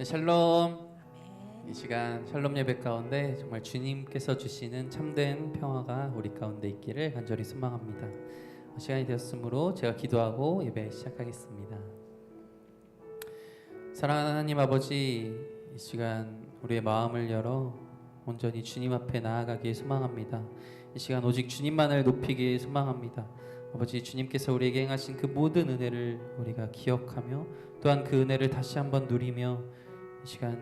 네, 샬롬. 이 시간 샬롬 예배 가운데 정말 주님께서 주시는 참된 평화가 우리 가운데 있기를 간절히 소망합니다. 시간이 되었으므로 제가 기도하고 예배 시작하겠습니다. 사랑하는 하나님 아버지, 이 시간 우리의 마음을 열어 온전히 주님 앞에 나아가기에 소망합니다. 이 시간 오직 주님만을 높이기에 소망합니다. 아버지, 주님께서 우리에게 행하신 그 모든 은혜를 우리가 기억하며 또한 그 은혜를 다시 한번 누리며 이 시간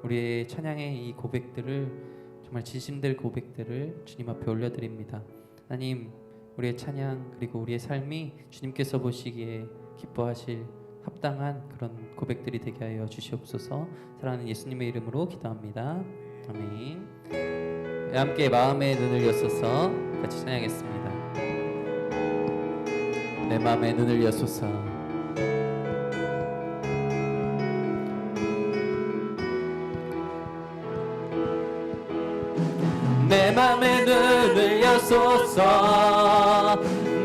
우리의 찬양의 이 고백들을, 정말 진심될 고백들을 주님 앞에 올려드립니다. 하나님, 우리의 찬양 그리고 우리의 삶이 주님께서 보시기에 기뻐하실 합당한 그런 고백들이 되게 하여 주시옵소서. 사랑하는 예수님의 이름으로 기도합니다. 아멘. 함께 마음의 눈을 여소서 같이 찬양하겠습니다. 내 마음의 눈을 여소서. 내 맘의 눈을 여소서.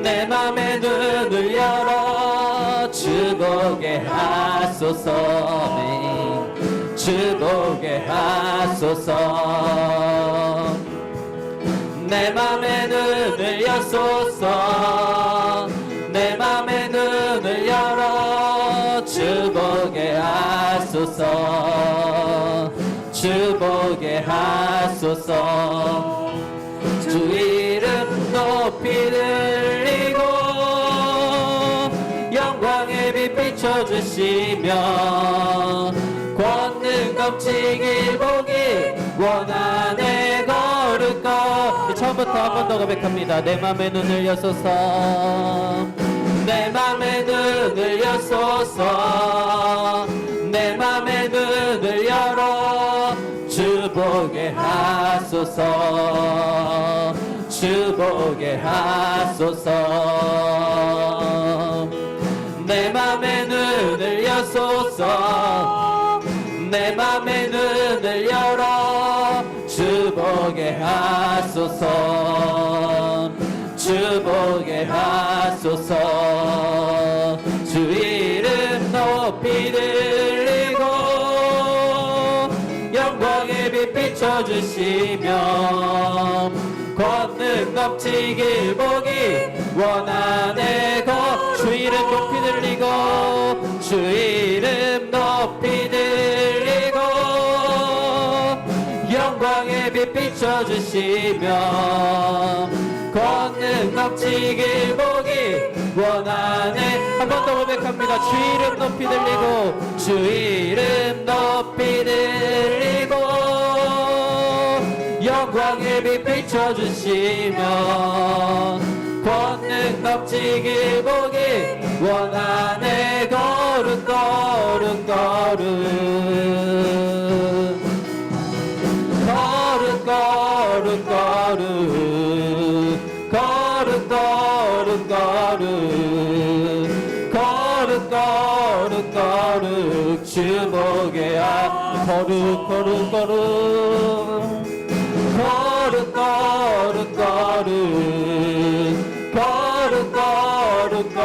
내 맘의 눈을 열어 주 보게 하소서. 주 보게 하소서. 내 맘의 눈을 여소서. 내 맘의 눈을 열어 주 보게 하소서. 주 보게 하소서. 주 이름 높이 들리고 영광의 빛 비춰주시며 권능 넘치길 보기 원하네 거룩거. 처음부터 한 번 더 고백합니다. 내 맘의 눈을 여소서. 내 맘의 눈을 여소서. 내 맘의 눈을 열어 주 보게 하소서. 주 보게 하소서. 내 맘의 눈을 여소서. 내 맘의 눈을 열어 주 보게 하소서. 주 보게 하소서. 주 이름 높이 들리고 영광의 빛 비춰주시며 권능 넘치길 보기 원하네 주 이름 높이 들리고 주 이름 높이 들리고 영광의 빛 비춰주시며 권능 넘치길 보기 원하네. 한 번 더 고백합니다. 주 이름 높이 들리고 주 이름 높이 들리고 영광의 빛 비춰주시며 권능 넘치길 보기 원하네. 거룩 거룩 거룩 거룩 거룩 거룩 거룩 거룩 거룩 거룩 거룩 주 보게 하. 거룩 거룩 거룩 거룩 거룩 거룩 거룩 거룩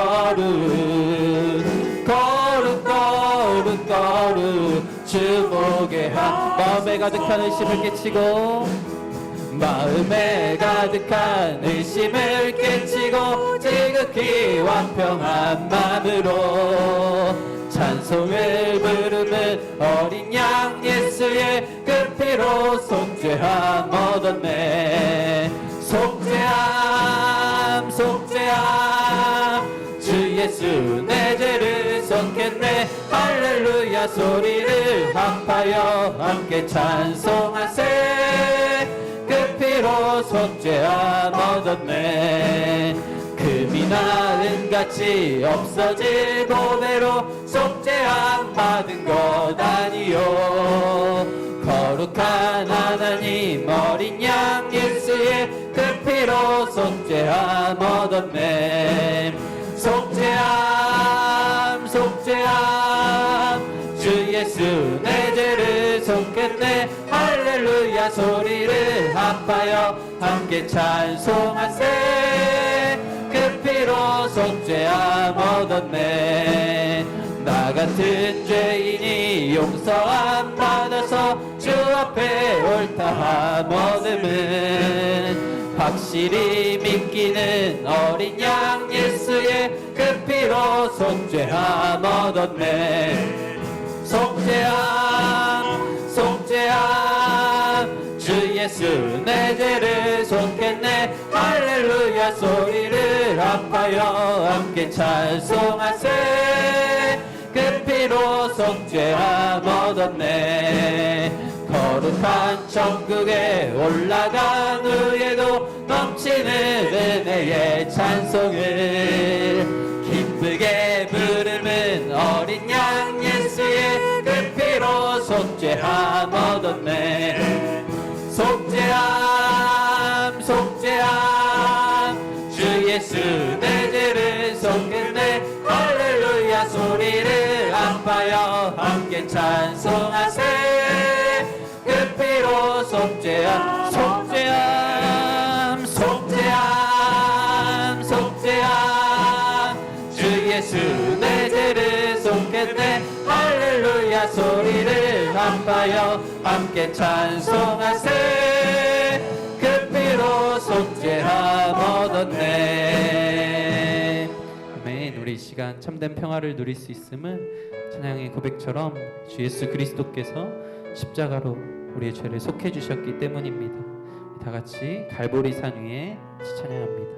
거룩 거룩 거룩 주 보게 하. 마음에 가득한 의심을 깨치고 마음에 가득한 의심을 깨치고 지극히 완평한 마음으로 찬송을 부르는 어린 양 예수의 그 피로 속죄함 얻었네. 속죄함 속죄함 주 예수 내 죄를 속했네. 할렐루야 소리를 합하여 함께 찬송하세. 그 피로 속죄함 얻었네. 금이나 은같이 없어질 보배로 속죄함 받은 것 아니요. 거룩한 하나님 어린 양 예수의 그 피로 속죄함 얻었네. 속죄함 속죄함 주 예수 내 죄를 속했네. 할렐루야 소리를 합하여 함께 찬송하세. 그 피로 속죄함 얻었네. 나 같은 죄인이 용서함 받아서 주 앞에 옳다함 얻음은 확실히 믿기는 어린 양 예수의 그 피로 속죄함 얻었네. 속죄함 속죄함 주 예수 내 죄를 속했네. 할렐루야 소리를 합하여 함께 찬송하세. 그 피로 속죄함 얻었네. 거룩한 천국에 올라간 후에도 넘치는 은혜의 찬송을 기쁘게 부르는 어린 양 예수의 그 피로 속죄함 얻었네. 속죄함 속죄함 주 예수 내 죄를 속했네. 할렐루야 소리를 합하여 함께 찬송하세. 그 피로 속죄함 속죄함 속죄함 속죄함 주 예수 내 죄를 속했네. 할렐루야 소리를 합하여 함께 찬송하세. 그 피로 속죄함 얻었네. 아멘. 우리 이 시간 참된 평화를 누릴 수 있음은 찬양의 고백처럼 주 예수 그리스도께서 십자가로 우리의 죄를 속해 주셨기 때문입니다. 다 같이 갈보리산 위에 찬양합니다.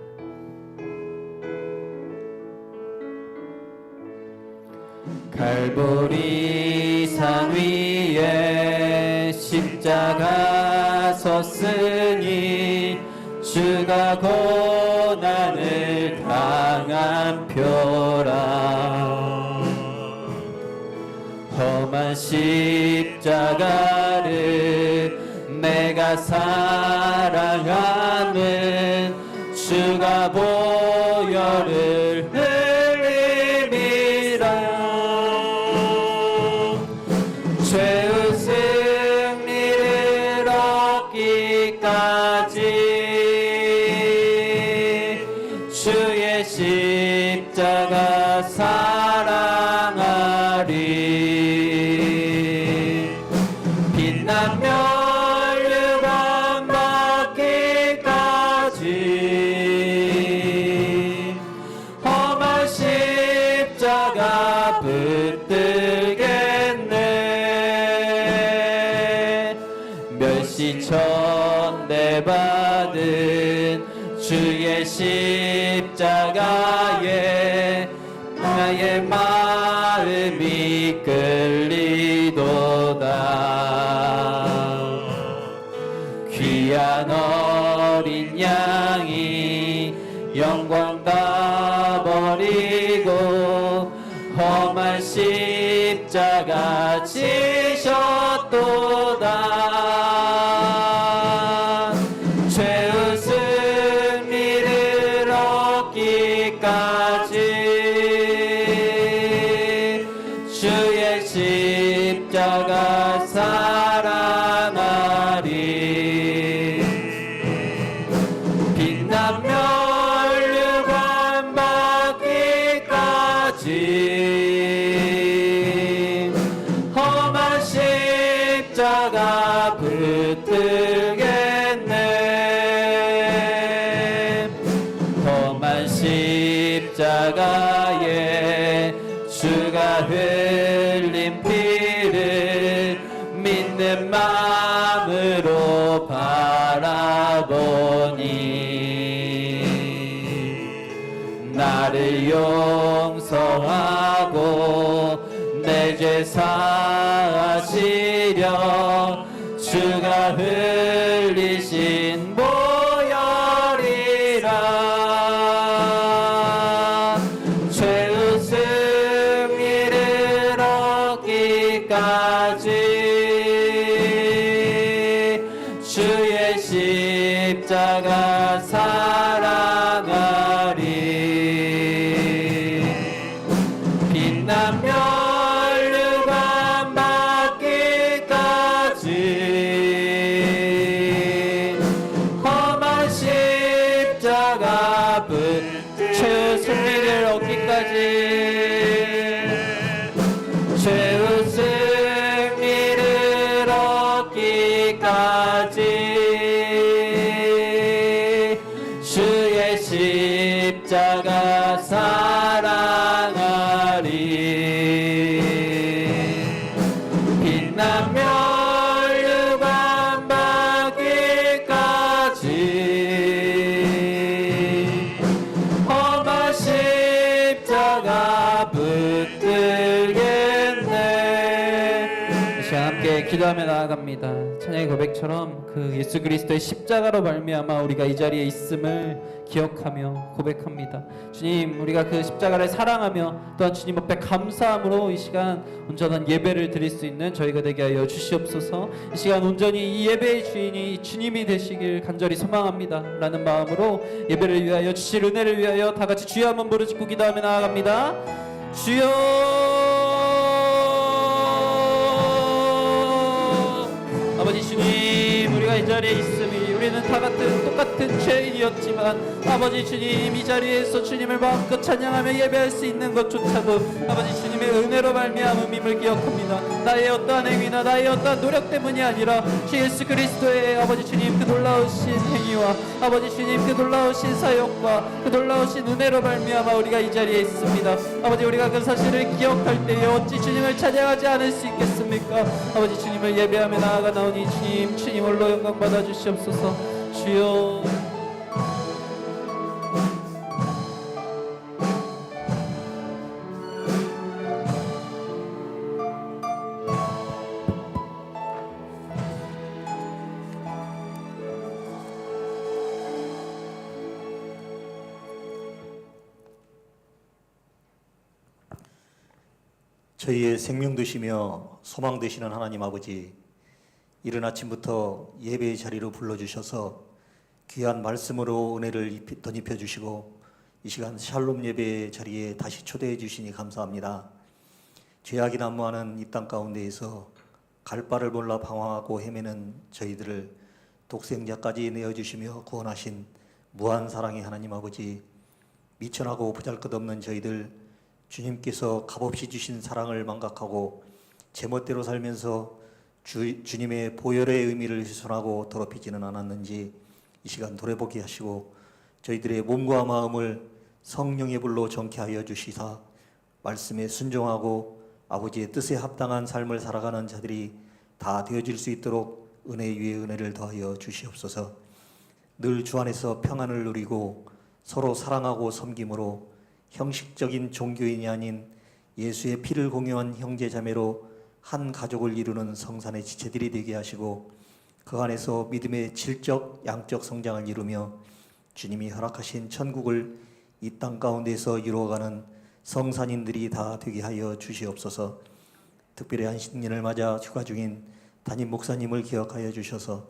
갈보리산 위에 십자가 섰으니 주가 고난을 당한 표라. 험한 십자가를 내가 사랑하는 주가 보혈을 흘림이라. 죄의 승리를 얻기까지 주의 십자가 사랑하리. 빛난 멸류관 받기까지 험한 십자가 붙들겠네. 멸시천대 받은 주의 십자가에 나의 마음이 끌리도다. 귀한 어린 양이 영광 다 버리고 험한 십자가 지셨도다. 죄의 승리를 얻기까지 주의 십자가 사랑하리. 빛난 멸류관 받기까지 험한 십자가 붙들겠네. 험한 십자가에 주가 흘린 피를 믿는 마음으로 바라보니 나를 용서하고 내 죄 사하시려 주가 흘리신 보혈이라. 죄의 승리를 얻기까지 주의 십자가 사랑하리. 빛난 멸류관 받기까지 험한 십자가 붙 죄의 승리를 얻기까지 주의 십자가 사랑하리. 빛나며 유감 받기까지 험한 십자가 붙들겠네. 이 시간 함께 기도하며 나아갑니다. 찬양의 고백처럼 그 예수 그리스도의 십자가로 말미암아 우리가 이 자리에 있음을 기억하며 고백합니다. 주님, 우리가 그 십자가를 사랑하며 또한 주님 앞에 감사함으로 이 시간 온전한 예배를 드릴 수 있는 저희가 되게 하여 주시옵소서. 이 시간 온전히 이 예배의 주인이 주님이 되시길 간절히 소망합니다 라는 마음으로 예배를 위하여 주실 은혜를 위하여 다 같이 주여 한번 부르짖고 기도하며 나아갑니다. 주여. 아버지 주님, 우리가 이 자리에 있음이 우리는 다 같은 똑같은 죄인이었지만 아버지 주님, 이 자리에서 주님을 마음껏 찬양하며 예배할 수 있는 것조차도 아버지 주님의 은혜로 말미암음임을 기억합니다. 나의 어떠한 행위나 나의 어떠한 노력 때문이 아니라 주 예수 그리스도의 아버지 주님 그 놀라우신 행위와 아버지 주님 그 놀라우신 사역과 그 놀라우신 은혜로 말미암아 우리가 이 자리에 있습니다. 아버지, 우리가 그 사실을 기억할 때에 어찌 주님을 찬양하지 않을 수 있겠습니까? 아버지 주님을 예배하며 나아가 나오니 주님 홀로 영광 받아 주시옵소서. 주여. 저희의 생명 되시며 소망 되시는 하나님 아버지, 이른 아침부터 예배의 자리로 불러주셔서 귀한 말씀으로 은혜를 덧입혀 주시고 이 시간 샬롬 예배의 자리에 다시 초대해 주시니 감사합니다. 죄악이 난무하는 이 땅 가운데에서 갈 바를 몰라 방황하고 헤매는 저희들을 독생자까지 내어주시며 구원하신 무한 사랑의 하나님 아버지, 미천하고 보잘것없는 저희들 주님께서 값없이 주신 사랑을 망각하고 제멋대로 살면서 주님의 보혈의 의미를 훼손하고 더럽히지는 않았는지 이 시간 돌아보게 하시고 저희들의 몸과 마음을 성령의 불로 정케 하여 주시사 말씀에 순종하고 아버지의 뜻에 합당한 삶을 살아가는 자들이 다 되어질 수 있도록 은혜 위에 은혜를 더하여 주시옵소서. 늘 주 안에서 평안을 누리고 서로 사랑하고 섬김으로 형식적인 종교인이 아닌 예수의 피를 공유한 형제 자매로 한 가족을 이루는 성산의 지체들이 되게 하시고 그 안에서 믿음의 질적 양적 성장을 이루며 주님이 허락하신 천국을 이 땅 가운데서 이루어가는 성산인들이 다 되게 하여 주시옵소서. 특별히 한신년을 맞아 휴가 중인 담임 목사님을 기억하여 주셔서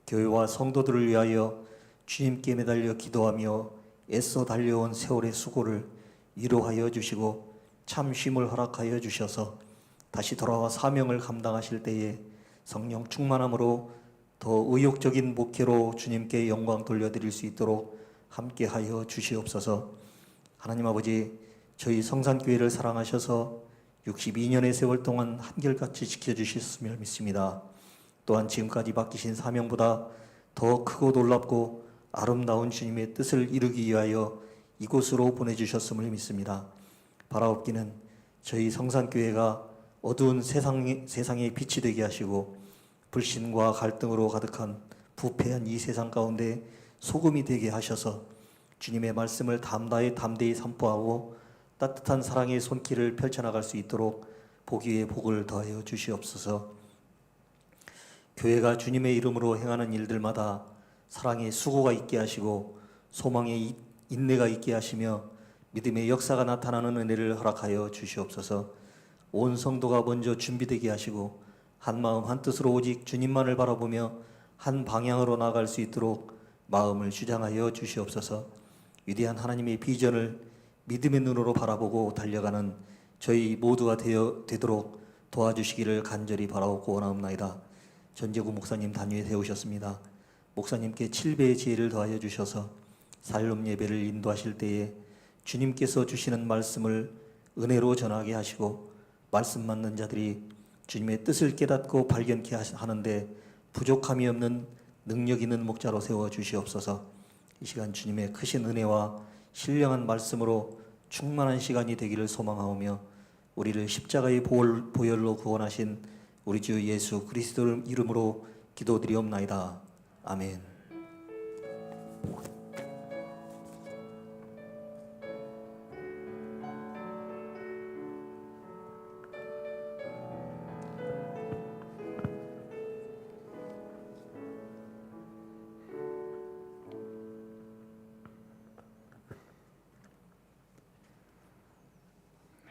교회와 성도들을 위하여 주님께 매달려 기도하며 애써 달려온 세월의 수고를 위로하여 주시고 참 쉼을 허락하여 주셔서 다시 돌아와 사명을 감당하실 때에 성령 충만함으로 더 의욕적인 목회로 주님께 영광 돌려드릴 수 있도록 함께하여 주시옵소서. 하나님 아버지, 저희 성산교회를 사랑하셔서 62년의 세월 동안 한결같이 지켜주셨음을 믿습니다. 또한 지금까지 맡기신 사명보다 더 크고 놀랍고 아름다운 주님의 뜻을 이루기 위하여 이곳으로 보내주셨음을 믿습니다. 바라옵기는 저희 성산교회가 어두운 세상의 빛이 되게 하시고 불신과 갈등으로 가득한 부패한 이 세상 가운데 소금이 되게 하셔서 주님의 말씀을 담대히 선포하고 따뜻한 사랑의 손길을 펼쳐나갈 수 있도록 보기에 복을 더하여 주시옵소서. 교회가 주님의 이름으로 행하는 일들마다 사랑의 수고가 있게 하시고 소망의 인내가 있게 하시며 믿음의 역사가 나타나는 은혜를 허락하여 주시옵소서. 온 성도가 먼저 준비되게 하시고 한 마음 한 뜻으로 오직 주님만을 바라보며 한 방향으로 나아갈 수 있도록 마음을 주장하여 주시옵소서. 위대한 하나님의 비전을 믿음의 눈으로 바라보고 달려가는 저희 모두가 되도록 도와주시기를 간절히 바라옵고 원하옵나이다. 전재구 목사님 단위에 세우셨습니다. 목사님께 7배의 지혜를 더하여 주셔서 살롬 예배를 인도하실 때에 주님께서 주시는 말씀을 은혜로 전하게 하시고 말씀 맞는 자들이 주님의 뜻을 깨닫고 발견케 하는데 부족함이 없는 능력 있는 목자로 세워 주시옵소서. 이 시간 주님의 크신 은혜와 신령한 말씀으로 충만한 시간이 되기를 소망하오며 우리를 십자가의 보혈로 구원하신 우리 주 예수 그리스도 이름으로 기도드리옵나이다. 아멘.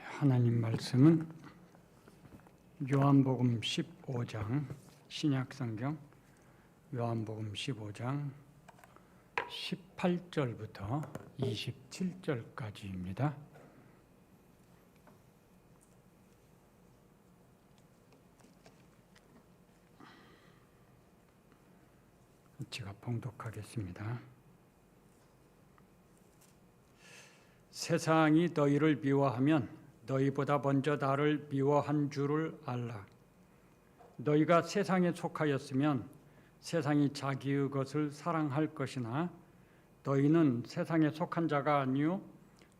하나님 말씀은 요한복음 15장, 신약성경 요한복음 15장 18절부터 27절까지입니다. 제가 봉독하겠습니다. 세상이 너희를 미워하면 너희보다 먼저 나를 미워한 줄을 알라. 너희가 세상에 속하였으면 세상이 자기의 것을 사랑할 것이나 너희는 세상에 속한 자가 아니요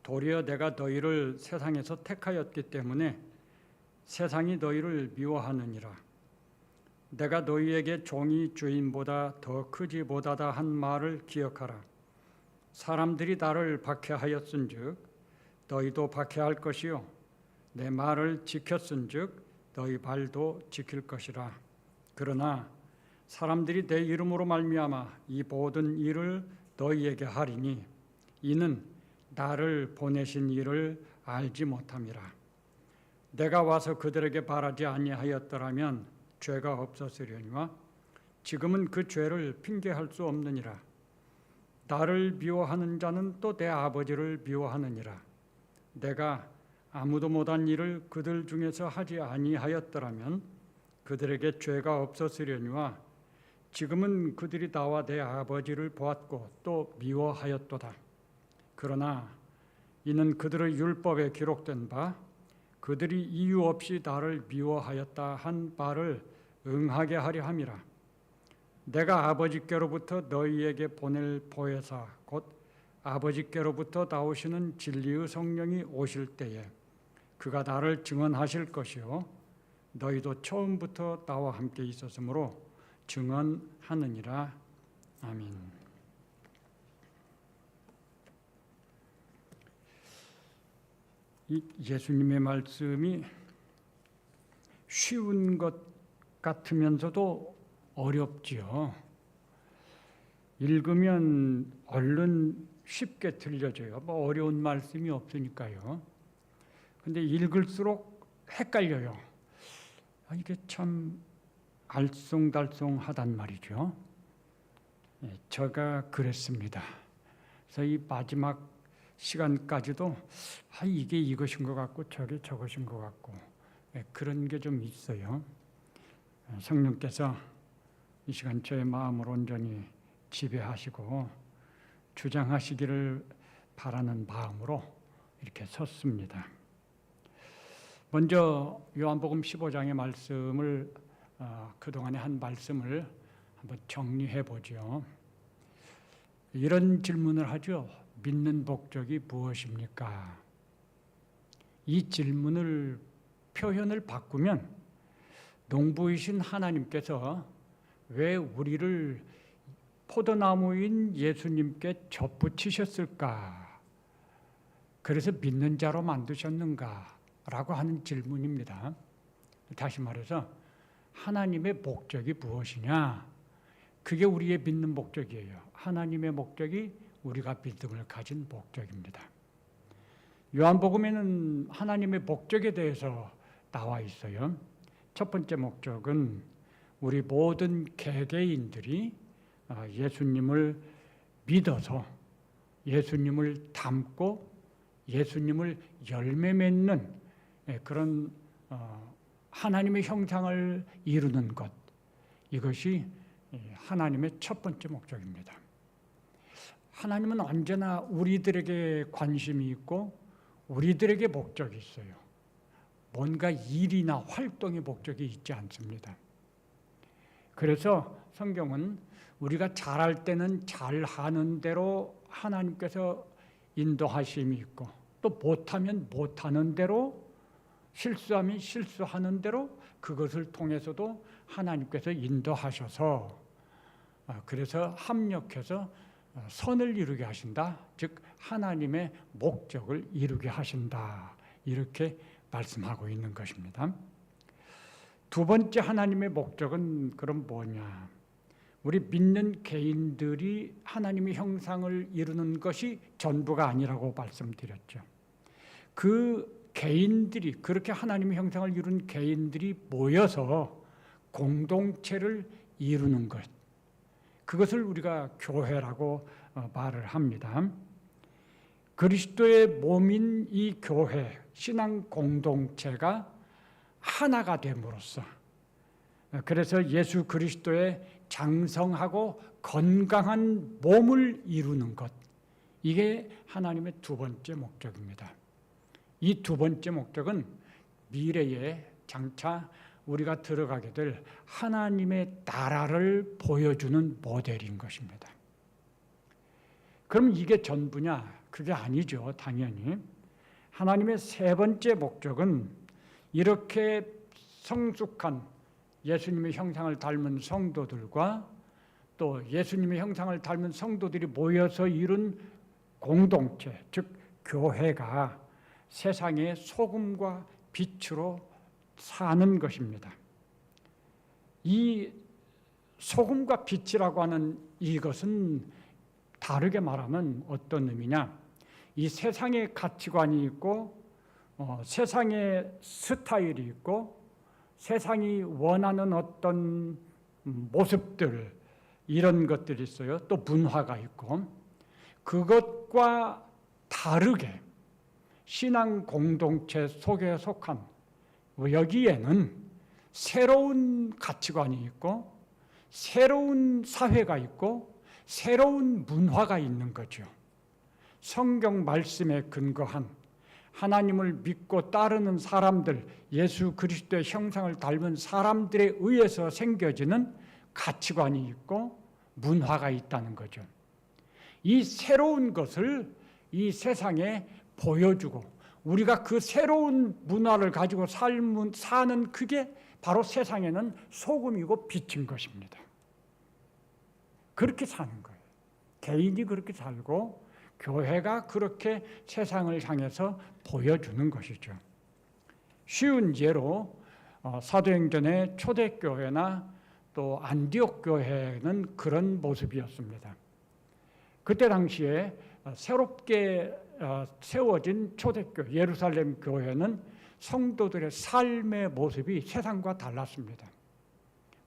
도리어 내가 너희를 세상에서 택하였기 때문에 세상이 너희를 미워하느니라. 내가 너희에게 종이 주인보다 더 크지 못하다 한 말을 기억하라. 사람들이 나를 박해하였은즉 너희도 박해할 것이요 내 말을 지켰은즉 너희 발도 지킬 것이라. 그러나 사람들이 내 이름으로 말미암아 이 모든 일을 너희에게 하리니 이는 나를 보내신 이를 알지 못함이라. 내가 와서 그들에게 바라지 아니하였더라면 죄가 없었으려니와 지금은 그 죄를 핑계할 수 없느니라. 나를 미워하는 자는 또 내 아버지를 미워하느니라. 내가 아무도 못한 일을 그들 중에서 하지 아니하였더라면 그들에게 죄가 없었으려니와 지금은 그들이 나와 내 아버지를 보았고 또 미워하였도다. 그러나 이는 그들의 율법에 기록된 바 그들이 이유 없이 나를 미워하였다 한 바를 응하게 하려 함이라. 내가 아버지께로부터 너희에게 보낼 보혜사 곧 아버지께로부터 나오시는 진리의 성령이 오실 때에 그가 나를 증언하실 것이요 너희도 처음부터 나와 함께 있었으므로 증언하느니라. 아멘. 이 예수님의 말씀이 쉬운 것 같으면서도 어렵지요. 읽으면 얼른 쉽게 들려져요. 뭐 어려운 말씀이 없으니까요. 근데 읽을수록 헷갈려요. 이게 참 알쏭달쏭하단 말이죠. 제가 그랬습니다. 그래서 이 마지막 시간까지도 이게 이것인 것 같고 저게 저것인 것 같고 그런 게 좀 있어요. 성령께서 이 시간 저의 마음을 온전히 지배하시고 주장하시기를 바라는 마음으로 이렇게 섰습니다. 먼저 요한복음 15장의 말씀을 그동안에 한 말씀을 한번 정리해 보죠. 이런 질문을 하죠. 믿는 목적이 무엇입니까? 이 질문을 표현을 바꾸면 농부이신 하나님께서 왜 우리를 포도나무인 예수님께 접붙이셨을까? 그래서 믿는 자로 만드셨는가? 라고 하는 질문입니다. 다시 말해서 하나님의 목적이 무엇이냐? 그게 우리의 믿는 목적이에요. 하나님의 목적이 우리가 믿음을 가진 목적입니다. 요한복음에는 하나님의 목적에 대해서 나와 있어요. 첫 번째 목적은 우리 모든 개개인들이 예수님을 믿어서 예수님을 닮고 예수님을 열매 맺는 그런 하나님의 형상을 이루는 것, 이것이 하나님의 첫 번째 목적입니다. 하나님은 언제나 우리들에게 관심이 있고 우리들에게 목적이 있어요. 뭔가 일이나 활동의 목적이 있지 않습니다. 그래서 성경은 우리가 잘할 때는 잘하는 대로 하나님께서 인도하심이 있고, 또 못하면 못하는 대로, 실수하면 실수하는 대로 그것을 통해서도 하나님께서 인도하셔서, 그래서 합력해서 선을 이루게 하신다. 즉 하나님의 목적을 이루게 하신다. 이렇게 말씀하고 있는 것입니다. 두 번째 하나님의 목적은 그럼 뭐냐? 우리 믿는 개인들이 하나님의 형상을 이루는 것이 전부가 아니라고 말씀드렸죠. 그 개인들이, 그렇게 하나님의 형상을 이룬 개인들이 모여서 공동체를 이루는 것, 그것을 우리가 교회라고 말을 합니다. 그리스도의 몸인 이 교회, 신앙 공동체가 하나가 됨으로써, 그래서 예수 그리스도의 장성하고 건강한 몸을 이루는 것, 이게 하나님의 두 번째 목적입니다. 이 두 번째 목적은 미래에 장차 우리가 들어가게 될 하나님의 나라를 보여주는 모델인 것입니다. 그럼 이게 전부냐? 그게 아니죠, 당연히. 하나님의 세 번째 목적은 이렇게 성숙한 예수님의 형상을 닮은 성도들과 또 예수님의 형상을 닮은 성도들이 모여서 이룬 공동체, 즉 교회가 세상의 소금과 빛으로 사는 것입니다. 이 소금과 빛이라고 하는 이것은 다르게 말하면 어떤 의미냐? 이 세상의 가치관이 있고 세상의 스타일이 있고 세상이 원하는 어떤 모습들, 이런 것들이 있어요. 또 문화가 있고, 그것과 다르게 신앙 공동체 속에 속한 여기에는 새로운 가치관이 있고 새로운 사회가 있고 새로운 문화가 있는 거죠. 성경 말씀에 근거한 하나님을 믿고 따르는 사람들, 예수 그리스도의 형상을 닮은 사람들에 의해서 생겨지는 가치관이 있고 문화가 있다는 거죠. 이 새로운 것을 이 세상에 보여주고 우리가 그 새로운 문화를 가지고 사는, 그게 바로 세상에는 소금이고 빛인 것입니다. 그렇게 사는 거예요. 개인이 그렇게 살고 교회가 그렇게 세상을 향해서 보여주는 것이죠. 쉬운 예로 사도행전의 초대교회나 또 안디옥 교회는 그런 모습이었습니다. 그때 당시에 새롭게 세워진 초대교회 예루살렘 교회는 성도들의 삶의 모습이 세상과 달랐습니다.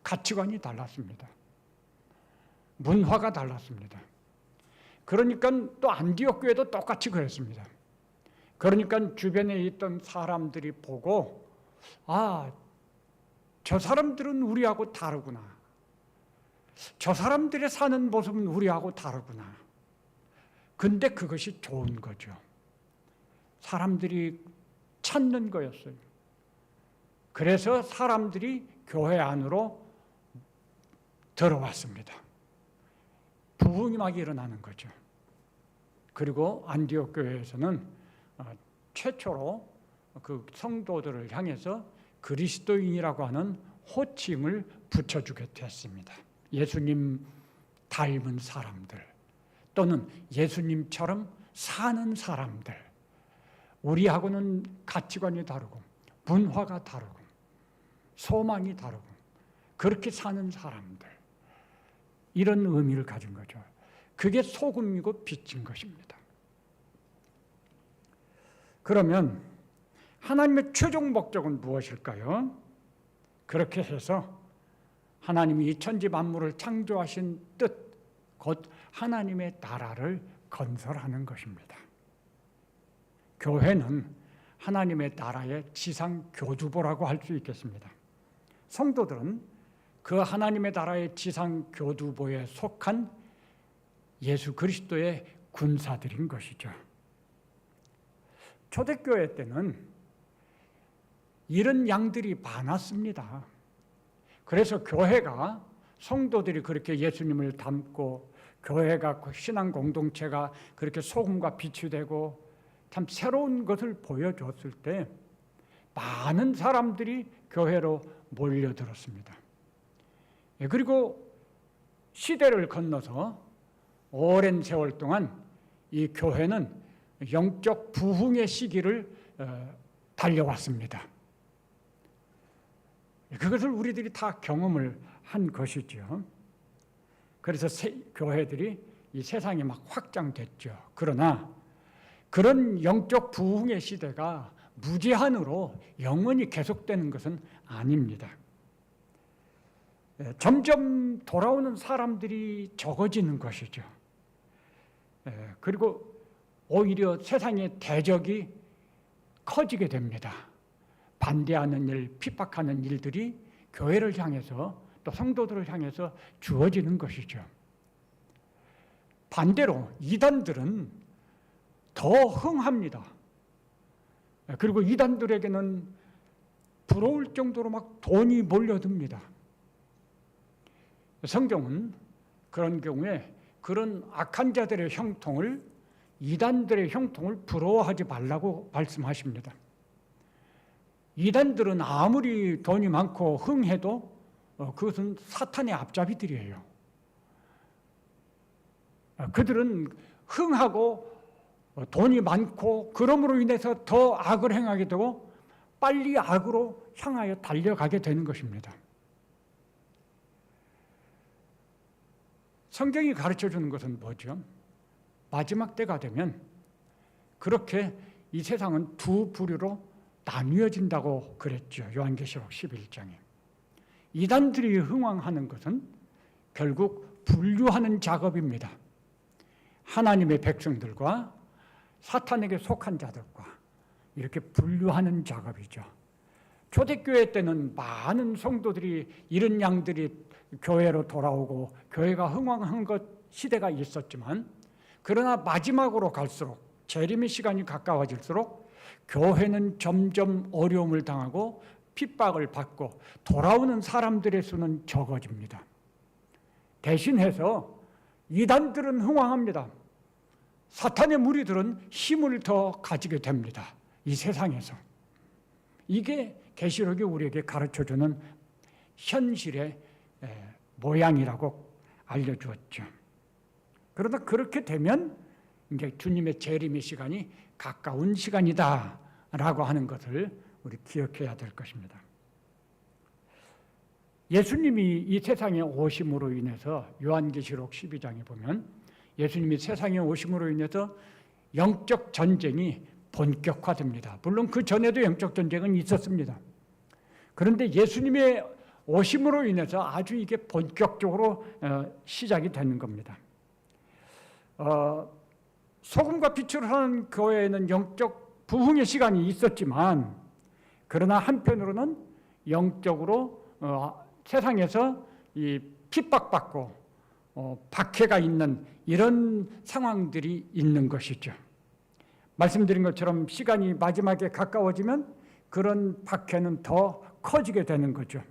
가치관이 달랐습니다. 문화가 달랐습니다. 그러니까 또 안디옥 교회도 똑같이 그랬습니다. 그러니까 주변에 있던 사람들이 보고, 아, 저 사람들은 우리하고 다르구나. 저 사람들의 사는 모습은 우리하고 다르구나. 근데 그것이 좋은 거죠. 사람들이 찾는 거였어요. 그래서 사람들이 교회 안으로 들어왔습니다. 부흥이 막 일어나는 거죠. 그리고 안디옥 교회에서는 최초로 그 성도들을 향해서 그리스도인이라고 하는 호칭을 붙여주게 됐습니다. 예수님 닮은 사람들 또는 예수님처럼 사는 사람들, 우리하고는 가치관이 다르고 문화가 다르고 소망이 다르고 그렇게 사는 사람들, 이런 의미를 가진 거죠. 그게 소금이고 빛인 것입니다. 그러면 하나님의 최종 목적은 무엇일까요? 그렇게 해서 하나님이 이 천지 만물을 창조하신 뜻, 곧 하나님의 나라를 건설하는 것입니다. 교회는 하나님의 나라의 지상 교두보라고 할 수 있겠습니다. 성도들은 그 하나님의 나라의 지상 교두보에 속한 예수 그리스도의 군사들인 것이죠. 초대교회 때는 이런 양들이 많았습니다. 그래서 교회가 성도들이 그렇게 예수님을 닮고 교회가 신앙 공동체가 그렇게 소금과 빛이 되고 참 새로운 것을 보여줬을 때 많은 사람들이 교회로 몰려들었습니다. 그리고 시대를 건너서 오랜 세월 동안 이 교회는 영적 부흥의 시기를 달려왔습니다. 그것을 우리들이 다 경험을 한 것이죠. 그래서 교회들이 이 세상에 막 확장됐죠. 그러나 그런 영적 부흥의 시대가 무제한으로 영원히 계속되는 것은 아닙니다. 점점 돌아오는 사람들이 적어지는 것이죠. 그리고 오히려 세상의 대적이 커지게 됩니다. 반대하는 일, 핍박하는 일들이 교회를 향해서 또 성도들을 향해서 주어지는 것이죠. 반대로 이단들은 더 흥합니다. 그리고 이단들에게는 부러울 정도로 막 돈이 몰려듭니다. 성경은 그런 경우에 그런 악한 자들의 형통을, 이단들의 형통을 부러워하지 말라고 말씀하십니다. 이단들은 아무리 돈이 많고 흥해도 그것은 사탄의 앞잡이들이에요. 그들은 흥하고 돈이 많고 그럼으로 인해서 더 악을 행하게 되고 빨리 악으로 향하여 달려가게 되는 것입니다. 성경이 가르쳐주는 것은 뭐죠? 마지막 때가 되면 그렇게 이 세상은 두 부류로 나뉘어진다고 그랬죠. 요한계시록 11장에. 이단들이 흥왕하는 것은 결국 분류하는 작업입니다. 하나님의 백성들과 사탄에게 속한 자들과 이렇게 분류하는 작업이죠. 초대교회 때는 많은 성도들이, 이런 양들이 교회로 돌아오고 교회가 흥왕한 것 시대가 있었지만, 그러나 마지막으로 갈수록, 재림의 시간이 가까워질수록 교회는 점점 어려움을 당하고 핍박을 받고 돌아오는 사람들의 수는 적어집니다. 대신해서 이단들은 흥왕합니다. 사탄의 무리들은 힘을 더 가지게 됩니다. 이 세상에서. 이게 계시록이 우리에게 가르쳐주는 현실의 모양이라고 알려주었죠. 그러다 그렇게 되면 이제 주님의 재림의 시간이 가까운 시간이다라고 하는 것을 우리 기억해야 될 것입니다. 예수님이 이 세상에 오심으로 인해서 요한계시록 12장에 보면 예수님이 세상에 오심으로 인해서 영적 전쟁이 본격화됩니다. 물론 그 전에도 영적 전쟁은 있었습니다. 그런데 예수님의 오심으로 인해서 아주 이게 본격적으로 시작이 되는 겁니다. 소금과 빛으로 사는 교회에는 영적 부흥의 시간이 있었지만, 그러나 한편으로는 영적으로 세상에서 이 핍박받고 박해가 있는 이런 상황들이 있는 것이죠. 말씀드린 것처럼 시간이 마지막에 가까워지면 그런 박해는 더 커지게 되는 거죠.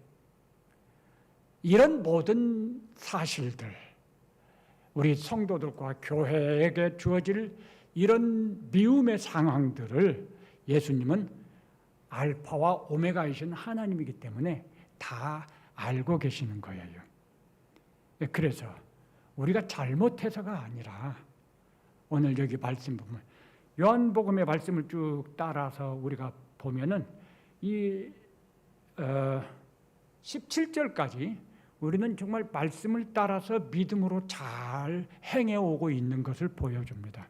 이런 모든 사실들, 우리 성도들과 교회에게 주어질 이런 미움의 상황들을 예수님은 알파와 오메가이신 하나님이기 때문에 다 알고 계시는 거예요. 그래서 우리가 잘못해서가 아니라, 오늘 여기 말씀 보면 요한복음의 말씀을 쭉 따라서 우리가 보면은 이 17절까지 우리는 정말 말씀을 따라서 믿음으로 잘 행해오고 있는 것을 보여줍니다.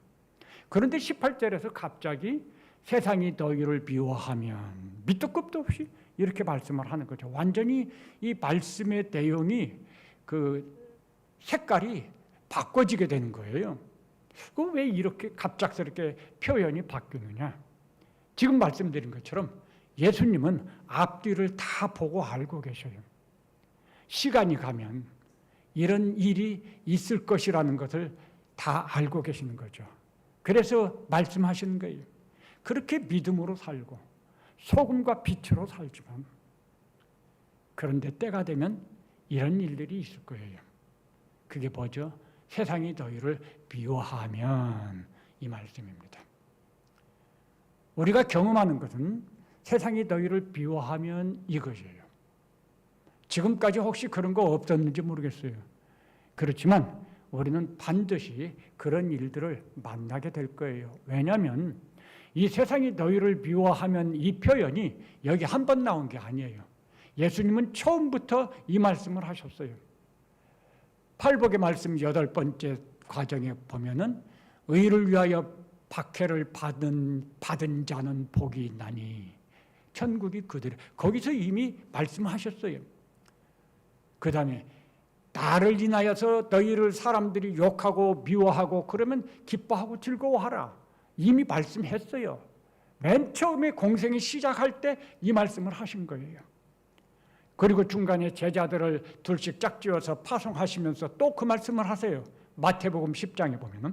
그런데 18절에서 갑자기 세상이 너희를 미워하면, 밑도 끝도 없이 이렇게 말씀을 하는 거죠. 완전히 이 말씀의 내용이 그 색깔이 바꿔지게 되는 거예요. 왜 이렇게 갑작스럽게 표현이 바뀌느냐? 지금 말씀드린 것처럼 예수님은 앞뒤를 다 보고 알고 계셔요. 시간이 가면 이런 일이 있을 것이라는 것을 다 알고 계시는 거죠. 그래서 말씀하시는 거예요. 그렇게 믿음으로 살고 소금과 빛으로 살지만, 그런데 때가 되면 이런 일들이 있을 거예요. 그게 뭐죠? 세상이 너희를 미워하면 이 말씀입니다. 우리가 경험하는 것은 세상이 너희를 미워하면 이것이에요. 지금까지 혹시 그런 거 없었는지 모르겠어요. 그렇지만 우리는 반드시 그런 일들을 만나게 될 거예요. 왜냐하면 이 세상이 너희를 미워하면 이 표현이 여기 한 번 나온 게 아니에요. 예수님은 처음부터 이 말씀을 하셨어요. 팔복의 말씀 8번째 과정에 보면은 의를 위하여 박해를 받은 자는 복이 있나니 천국이 그들. 거기서 이미 말씀하셨어요. 그 다음에 나를 인하여서 너희를 사람들이 욕하고 미워하고 그러면 기뻐하고 즐거워하라. 이미 말씀했어요. 맨 처음에 공생이 시작할 때 이 말씀을 하신 거예요. 그리고 중간에 제자들을 둘씩 짝지어서 파송하시면서 또 그 말씀을 하세요. 마태복음 10장에 보면은.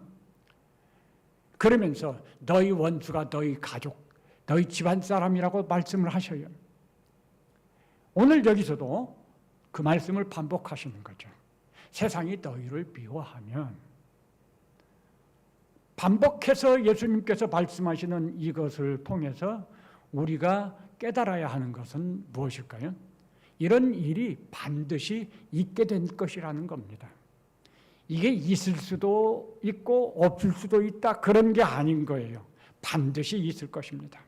그러면서 너희 원수가 너희 가족, 너희 집안 사람이라고 말씀을 하셔요. 오늘 여기서도 그 말씀을 반복하시는 거죠. 세상이 너희를 미워하면, 반복해서 예수님께서 말씀하시는 이것을 통해서 우리가 깨달아야 하는 것은 무엇일까요? 이런 일이 반드시 있게 될 것이라는 겁니다. 이게 있을 수도 있고 없을 수도 있다, 그런 게 아닌 거예요. 반드시 있을 것입니다.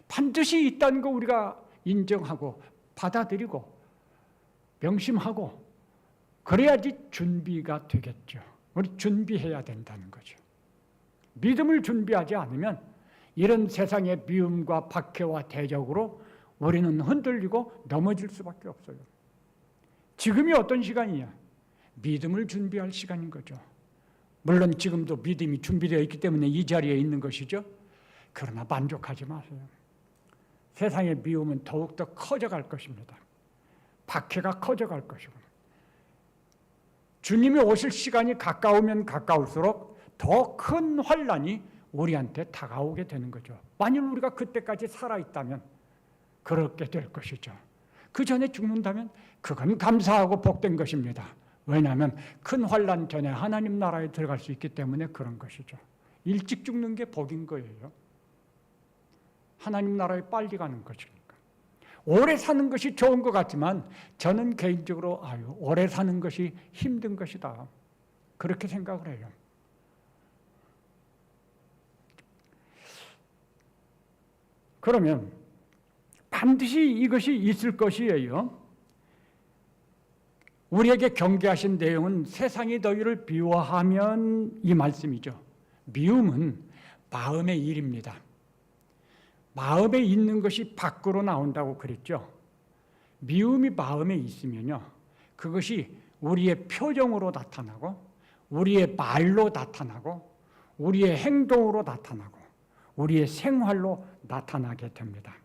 반드시 있다는 거 우리가 인정하고 받아들이고 명심하고 그래야지 준비가 되겠죠. 우리 준비해야 된다는 거죠. 믿음을 준비하지 않으면 이런 세상의 미움과 박해와 대적으로 우리는 흔들리고 넘어질 수밖에 없어요. 지금이 어떤 시간이냐? 믿음을 준비할 시간인 거죠. 물론 지금도 믿음이 준비되어 있기 때문에 이 자리에 있는 것이죠. 그러나 만족하지 마세요. 세상의 미움은 더욱더 커져갈 것입니다. 박해가 커져갈 것이고, 주님이 오실 시간이 가까우면 가까울수록 더 큰 환난이 우리한테 다가오게 되는 거죠. 만일 우리가 그때까지 살아있다면 그렇게 될 것이죠. 그 전에 죽는다면 그건 감사하고 복된 것입니다. 왜냐하면 큰 환난 전에 하나님 나라에 들어갈 수 있기 때문에 그런 것이죠. 일찍 죽는 게 복인 거예요. 하나님 나라에 빨리 가는 것이니까. 오래 사는 것이 좋은 것 같지만 저는 개인적으로 오래 사는 것이 힘든 것이다, 그렇게 생각을 해요. 그러면 반드시 이것이 있을 것이에요. 우리에게 경계하신 내용은 세상이 너희를 미워하면 이 말씀이죠. 미움은 마음의 일입니다. 마음에 있는 것이 밖으로 나온다고 그랬죠. 미움이 마음에 있으면요, 그것이 우리의 표정으로 나타나고 우리의 말로 나타나고 우리의 행동으로 나타나고 우리의 생활로 나타나게 됩니다.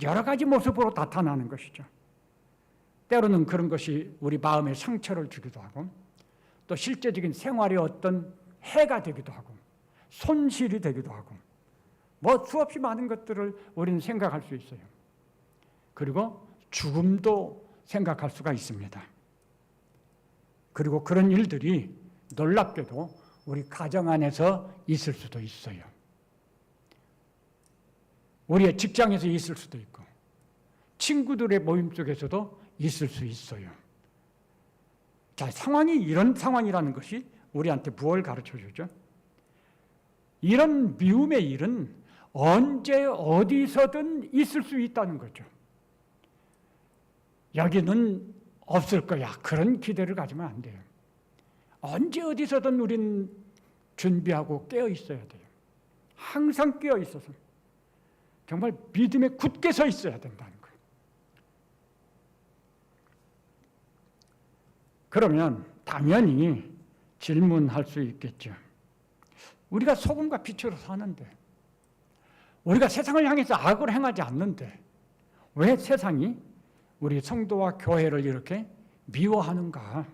여러 가지 모습으로 나타나는 것이죠. 때로는 그런 것이 우리 마음에 상처를 주기도 하고 또 실제적인 생활에 어떤 해가 되기도 하고 손실이 되기도 하고 뭐 수없이 많은 것들을 우리는 생각할 수 있어요. 그리고 죽음도 생각할 수가 있습니다. 그리고 그런 일들이 놀랍게도 우리 가정 안에서 있을 수도 있어요. 우리의 직장에서 있을 수도 있고 친구들의 모임 속에서도 있을 수 있어요. 자, 상황이 이런 상황이라는 것이 우리한테 무엇을 가르쳐 주죠? 이런 미움의 일은 언제 어디서든 있을 수 있다는 거죠. 여기는 없을 거야, 그런 기대를 가지면 안 돼요. 언제 어디서든 우린 준비하고 깨어 있어야 돼요. 항상 깨어 있어서 정말 믿음에 굳게 서 있어야 된다는 거예요. 그러면 당연히 질문할 수 있겠죠. 우리가 소금과 빛으로 사는데, 우리가 세상을 향해서 악을 행하지 않는데 왜 세상이 우리 성도와 교회를 이렇게 미워하는가?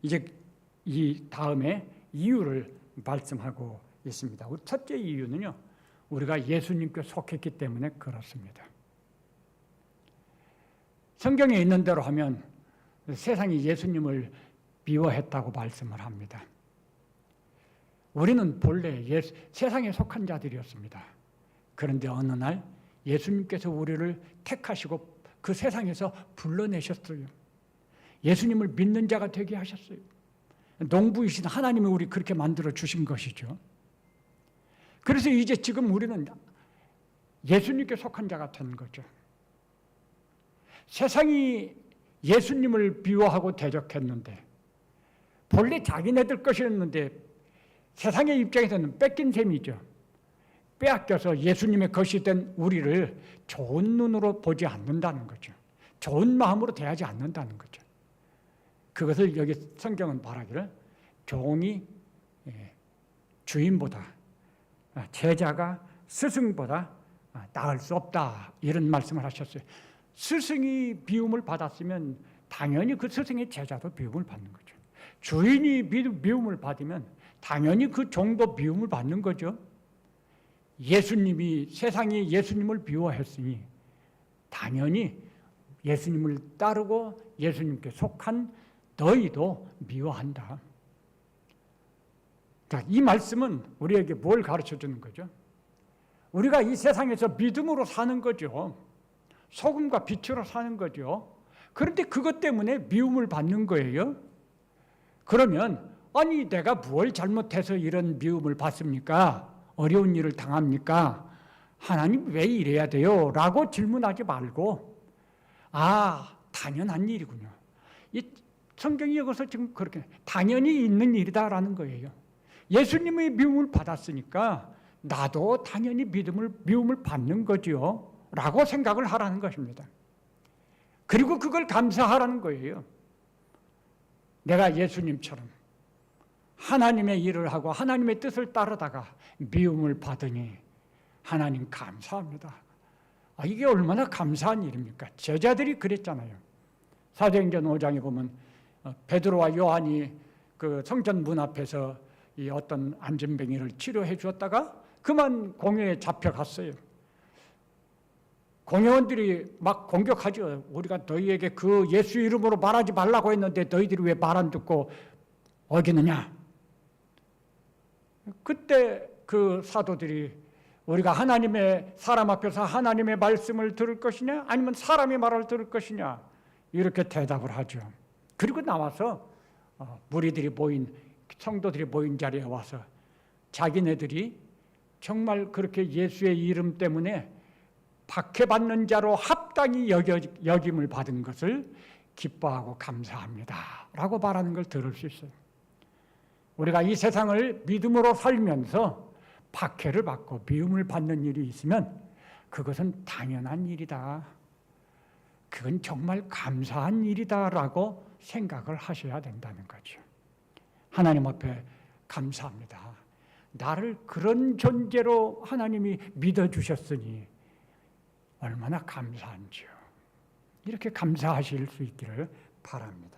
이제 이 다음에 이유를 말씀하고 있습니다. 첫째 이유는요, 우리가 예수님께 속했기 때문에 그렇습니다. 성경에 있는 대로 하면 세상이 예수님을 미워했다고 말씀을 합니다. 우리는 본래 세상에 속한 자들이었습니다. 그런데 어느 날 예수님께서 우리를 택하시고 그 세상에서 불러내셨어요. 예수님을 믿는 자가 되게 하셨어요. 농부이신 하나님이 우리 그렇게 만들어 주신 것이죠. 그래서 이제 지금 우리는 예수님께 속한 자가 된 거죠. 세상이 예수님을 미워하고 대적했는데 본래 자기네들 것이었는데 세상의 입장에서는 뺏긴 셈이죠. 빼앗겨서 예수님의 것이 된 우리를 좋은 눈으로 보지 않는다는 거죠. 좋은 마음으로 대하지 않는다는 거죠. 그것을 여기 성경은 말하기를 종이 주인보다 제자가 스승보다 나을 수 없다 이런 말씀을 하셨어요. 스승이 미움을 받았으면 당연히 그 스승의 제자도 미움을 받는 거죠. 주인이 미움을 받으면 당연히 그 종도 미움을 받는 거죠. 세상이 예수님을 미워했으니 당연히 예수님을 따르고 예수님께 속한 너희도 미워한다. 자, 이 말씀은 우리에게 뭘 가르쳐 주는 거죠? 우리가 이 세상에서 믿음으로 사는 거죠. 소금과 빛으로 사는 거죠. 그런데 그것 때문에 미움을 받는 거예요. 그러면 아니 내가 뭘 잘못해서 이런 미움을 받습니까? 어려운 일을 당합니까? 하나님 왜 이래야 돼요? 라고 질문하지 말고 당연한 일이군요. 이 성경이 여기서 지금 그렇게 당연히 있는 일이다라는 거예요. 예수님의 미움을 받았으니까 나도 당연히 미움을 받는 거죠. 라고 생각을 하라는 것입니다. 그리고 그걸 감사하라는 거예요. 내가 예수님처럼 하나님의 일을 하고 하나님의 뜻을 따르다가 미움을 받으니 하나님 감사합니다. 이게 얼마나 감사한 일입니까? 제자들이 그랬잖아요. 사도행전 5장에 보면 베드로와 요한이 그 성전 문 앞에서 이 어떤 안전뱅이를 치료해 주었다가 그만 공회에 잡혀갔어요. 공회원들이 막 공격하죠. 우리가 너희에게 그 예수 이름으로 말하지 말라고 했는데 너희들이 왜 말 안 듣고 어기느냐. 그때 그 사도들이 우리가 사람 앞에서 하나님의 말씀을 들을 것이냐 아니면 사람의 말을 들을 것이냐 이렇게 대답을 하죠. 그리고 나와서 성도들이 모인 자리에 와서 자기네들이 정말 그렇게 예수의 이름 때문에 박해받는 자로 합당히 여김을 받은 것을 기뻐하고 감사합니다 라고 말하는 걸 들을 수 있어요. 우리가 이 세상을 믿음으로 살면서 박해를 받고 미움을 받는 일이 있으면 그것은 당연한 일이다. 그건 정말 감사한 일이다라고 생각을 하셔야 된다는 거죠. 하나님 앞에 감사합니다. 나를 그런 존재로 하나님이 믿어주셨으니 얼마나 감사한지요. 이렇게 감사하실 수 있기를 바랍니다.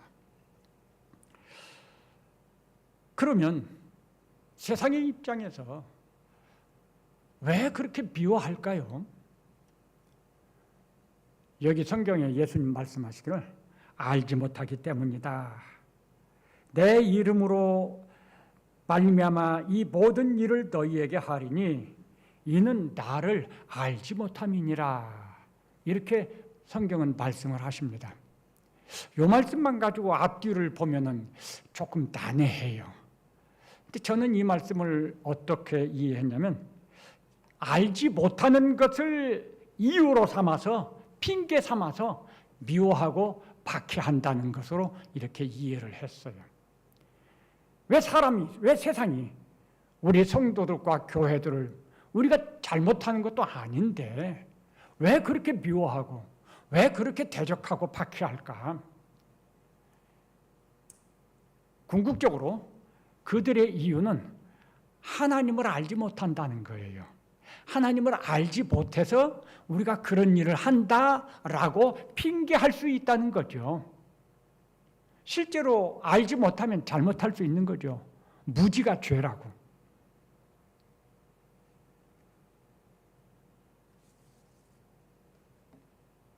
그러면 세상의 입장에서 왜 그렇게 미워할까요? 여기 성경에 예수님 말씀하시기를 알지 못하기 때문이다. 내 이름으로 말미암아 이 모든 일을 너희에게 하리니 이는 나를 알지 못함이니라. 이렇게 성경은 말씀을 하십니다. 이 말씀만 가지고 앞뒤를 보면은 조금 난해해요. 근데 저는 이 말씀을 어떻게 이해했냐면 알지 못하는 것을 이유로 삼아서 핑계 삼아서 미워하고 박해한다는 것으로 이렇게 이해를 했어요. 왜 세상이 우리 성도들과 교회들을 우리가 잘못하는 것도 아닌데 왜 그렇게 미워하고 왜 그렇게 대적하고 박해할까? 궁극적으로 그들의 이유는 하나님을 알지 못한다는 거예요. 하나님을 알지 못해서 우리가 그런 일을 한다라고 핑계할 수 있다는 거죠. 실제로 알지 못하면 잘못할 수 있는 거죠. 무지가 죄라고.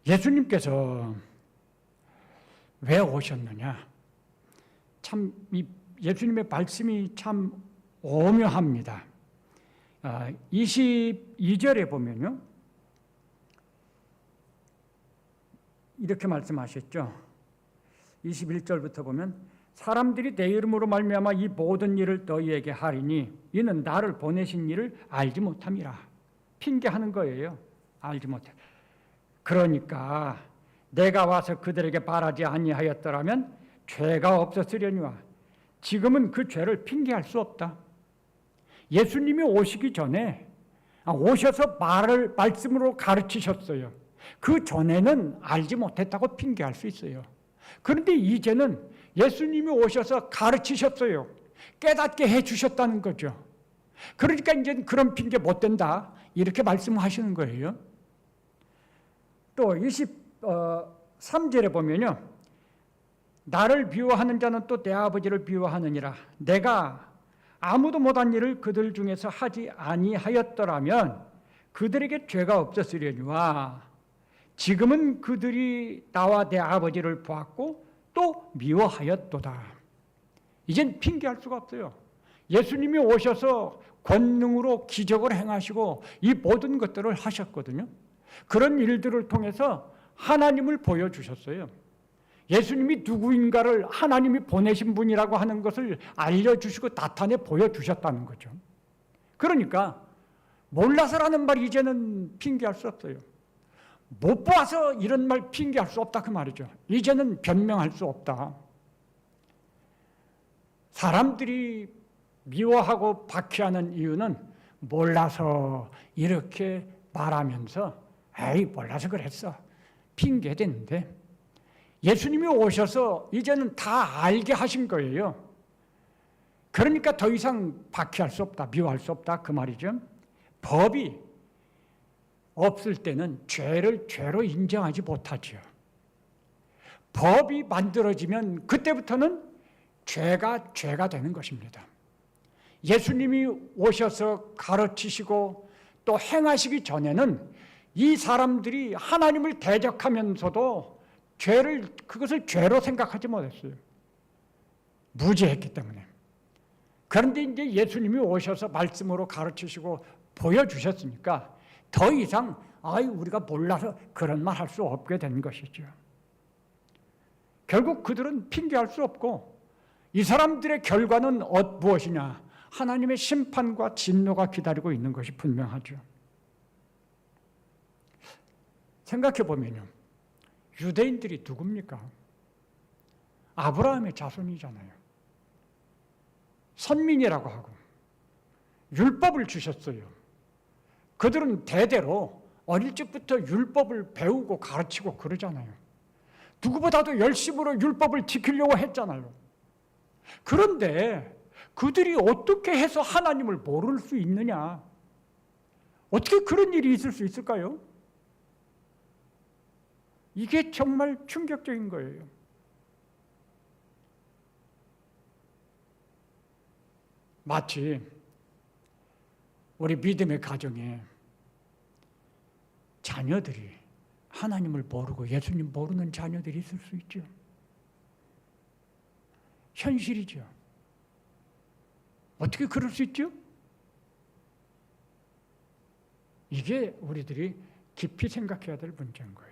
예수님께서 왜 오셨느냐? 참 이 예수님의 말씀이 참 오묘합니다. 22절에 보면요, 이렇게 말씀하셨죠. 21절부터 보면 사람들이 내 이름으로 말미암아 이 모든 일을 너희에게 하리니 이는 나를 보내신 이를 알지 못함이라. 핑계하는 거예요. 알지 못해. 그러니까 내가 와서 그들에게 말하지 아니하였더라면 죄가 없었으려니와 지금은 그 죄를 핑계할 수 없다. 예수님이 오시기 전에 오셔서 말씀으로 가르치셨어요. 그 전에는 알지 못했다고 핑계할 수 있어요. 그런데 이제는 예수님이 오셔서 가르치셨어요. 깨닫게 해주셨다는 거죠. 그러니까 이제 그런 핑계 못 된다, 이렇게 말씀하시는 거예요. 또 23절에 보면요, 나를 미워하는 자는 또 내 아버지를 미워하느니라. 내가 아무도 못한 일을 그들 중에서 하지 아니하였더라면 그들에게 죄가 없었으려니와 지금은 그들이 나와 내 아버지를 보았고 또 미워하였도다. 이젠 핑계할 수가 없어요. 예수님이 오셔서 권능으로 기적을 행하시고 이 모든 것들을 하셨거든요. 그런 일들을 통해서 하나님을 보여주셨어요. 예수님이 누구인가를 하나님이 보내신 분이라고 하는 것을 알려주시고 나타내 보여주셨다는 거죠. 그러니까 몰라서라는 말 이제는 핑계할 수 없어요. 못 봐서 이런 말 핑계할 수 없다, 그 말이죠. 이제는 변명할 수 없다. 사람들이 미워하고 박해하는 이유는 몰라서 이렇게 말하면서 에이 몰라서 그랬어, 핑계대는데 예수님이 오셔서 이제는 다 알게 하신 거예요. 그러니까 더 이상 박해할 수 없다, 미워할 수 없다, 그 말이죠. 법이 없을 때는 죄를 죄로 인정하지 못하죠. 법이 만들어지면 그때부터는 죄가 죄가 되는 것입니다. 예수님이 오셔서 가르치시고 또 행하시기 전에는 이 사람들이 하나님을 대적하면서도 그것을 죄로 생각하지 못했어요. 무죄했기 때문에. 그런데 이제 예수님이 오셔서 말씀으로 가르치시고 보여주셨으니까 더 이상 우리가 몰라서 그런 말 할 수 없게 된 것이죠. 결국 그들은 핑계할 수 없고 이 사람들의 결과는 무엇이냐? 하나님의 심판과 진노가 기다리고 있는 것이 분명하죠. 생각해 보면요, 유대인들이 누굽니까? 아브라함의 자손이잖아요. 선민이라고 하고 율법을 주셨어요. 그들은 대대로 어릴 적부터 율법을 배우고 가르치고 그러잖아요. 누구보다도 열심으로 율법을 지키려고 했잖아요. 그런데 그들이 어떻게 해서 하나님을 모를 수 있느냐? 어떻게 그런 일이 있을 수 있을까요? 이게 정말 충격적인 거예요. 마치 우리 믿음의 가정에 자녀들이 하나님을 모르고 예수님 모르는 자녀들이 있을 수 있죠. 현실이죠. 어떻게 그럴 수 있죠? 이게 우리들이 깊이 생각해야 될 문제인 거예요.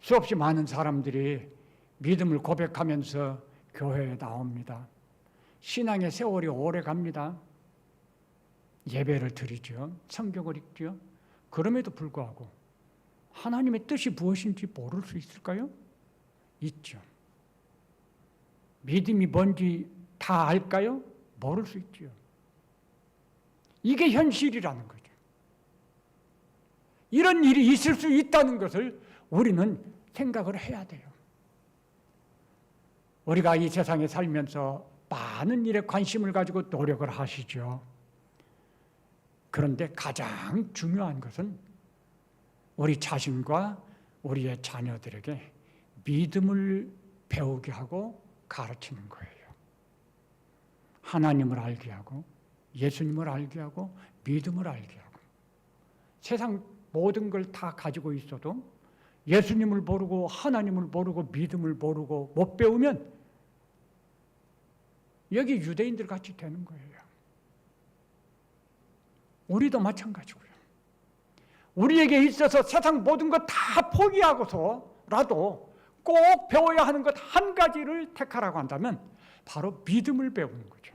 수없이 많은 사람들이 믿음을 고백하면서 교회에 나옵니다. 신앙의 세월이 오래 갑니다. 예배를 드리죠. 성경을 읽죠. 그럼에도 불구하고 하나님의 뜻이 무엇인지 모를 수 있을까요? 있죠. 믿음이 뭔지 다 알까요? 모를 수 있죠. 이게 현실이라는 거죠. 이런 일이 있을 수 있다는 것을 우리는 생각을 해야 돼요. 우리가 이 세상에 살면서 많은 일에 관심을 가지고 노력을 하시죠. 그런데 가장 중요한 것은 우리 자신과 우리의 자녀들에게 믿음을 배우게 하고 가르치는 거예요. 하나님을 알게 하고 예수님을 알게 하고 믿음을 알게 하고 세상 모든 걸 다 가지고 있어도 예수님을 모르고 하나님을 모르고 믿음을 모르고 못 배우면 여기 유대인들 같이 되는 거예요. 우리도 마찬가지고요. 우리에게 있어서 세상 모든 것 다 포기하고서라도 꼭 배워야 하는 것 한 가지를 택하라고 한다면 바로 믿음을 배우는 거죠.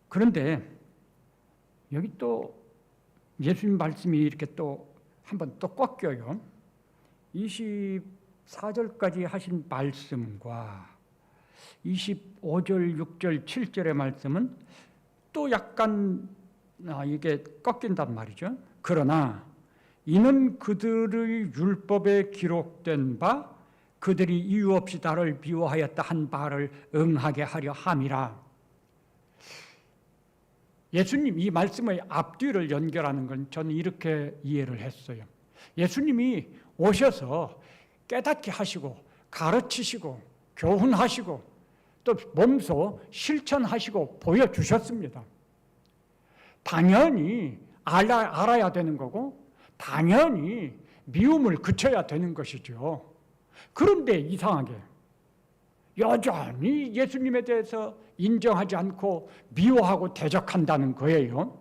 그런데 여기 또 예수님 말씀이 이렇게 또 한번 또 꺾여요. 24절까지 하신 말씀과 25절, 6절, 7절의 말씀은 또 약간 이게 꺾인단 말이죠. 그러나 이는 그들의 율법에 기록된 바 그들이 이유 없이 나를 미워하였다 한 바를 응하게 하려 함이라. 예수님 이 말씀의 앞뒤를 연결하는 건 저는 이렇게 이해를 했어요. 예수님이 오셔서 깨닫게 하시고 가르치시고 교훈하시고 또 몸소 실천하시고 보여주셨습니다. 당연히 알아야 되는 거고 당연히 미움을 그쳐야 되는 것이죠. 그런데 이상하게 여전히 예수님에 대해서 인정하지 않고 미워하고 대적한다는 거예요.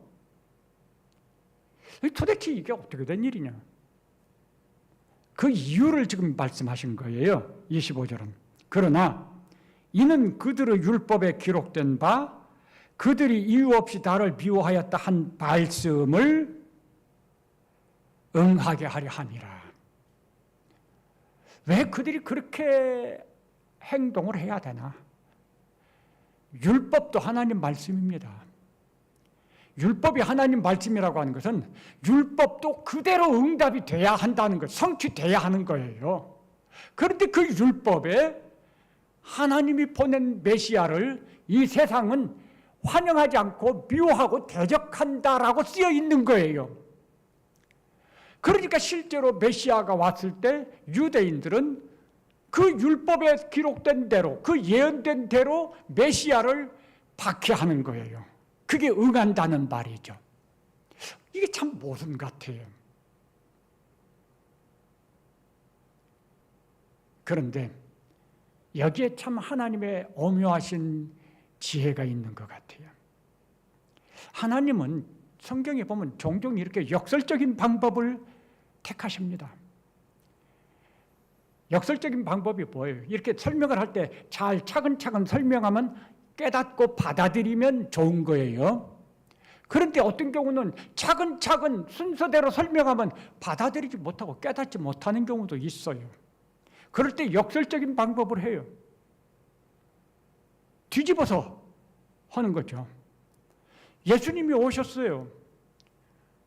도대체 이게 어떻게 된 일이냐? 그 이유를 지금 말씀하신 거예요. 25절은. 그러나 이는 그들의 율법에 기록된 바 그들이 이유 없이 나를 미워하였다 한 말씀을 응하게 하려 함이라. 왜 그들이 그렇게 행동을 해야 되나? 율법도 하나님 말씀입니다. 율법이 하나님 말씀이라고 하는 것은 율법도 그대로 응답이 돼야 한다는 것, 성취돼야 하는 거예요. 그런데 그 율법에 하나님이 보낸 메시아를 이 세상은 환영하지 않고 미워하고 대적한다라고 쓰여 있는 거예요. 그러니까 실제로 메시아가 왔을 때 유대인들은 그 율법에 기록된 대로, 그 예언된 대로 메시아를 박해하는 거예요. 그게 응한다는 말이죠. 이게 참 모순 같아요. 그런데 여기에 참 하나님의 오묘하신 지혜가 있는 것 같아요. 하나님은 성경에 보면 종종 이렇게 역설적인 방법을 택하십니다. 역설적인 방법이 뭐예요? 이렇게 설명을 할 때 잘 차근차근 설명하면 깨닫고 받아들이면 좋은 거예요. 그런데 어떤 경우는 차근차근 순서대로 설명하면 받아들이지 못하고 깨닫지 못하는 경우도 있어요. 그럴 때 역설적인 방법을 해요. 뒤집어서 하는 거죠. 예수님이 오셨어요.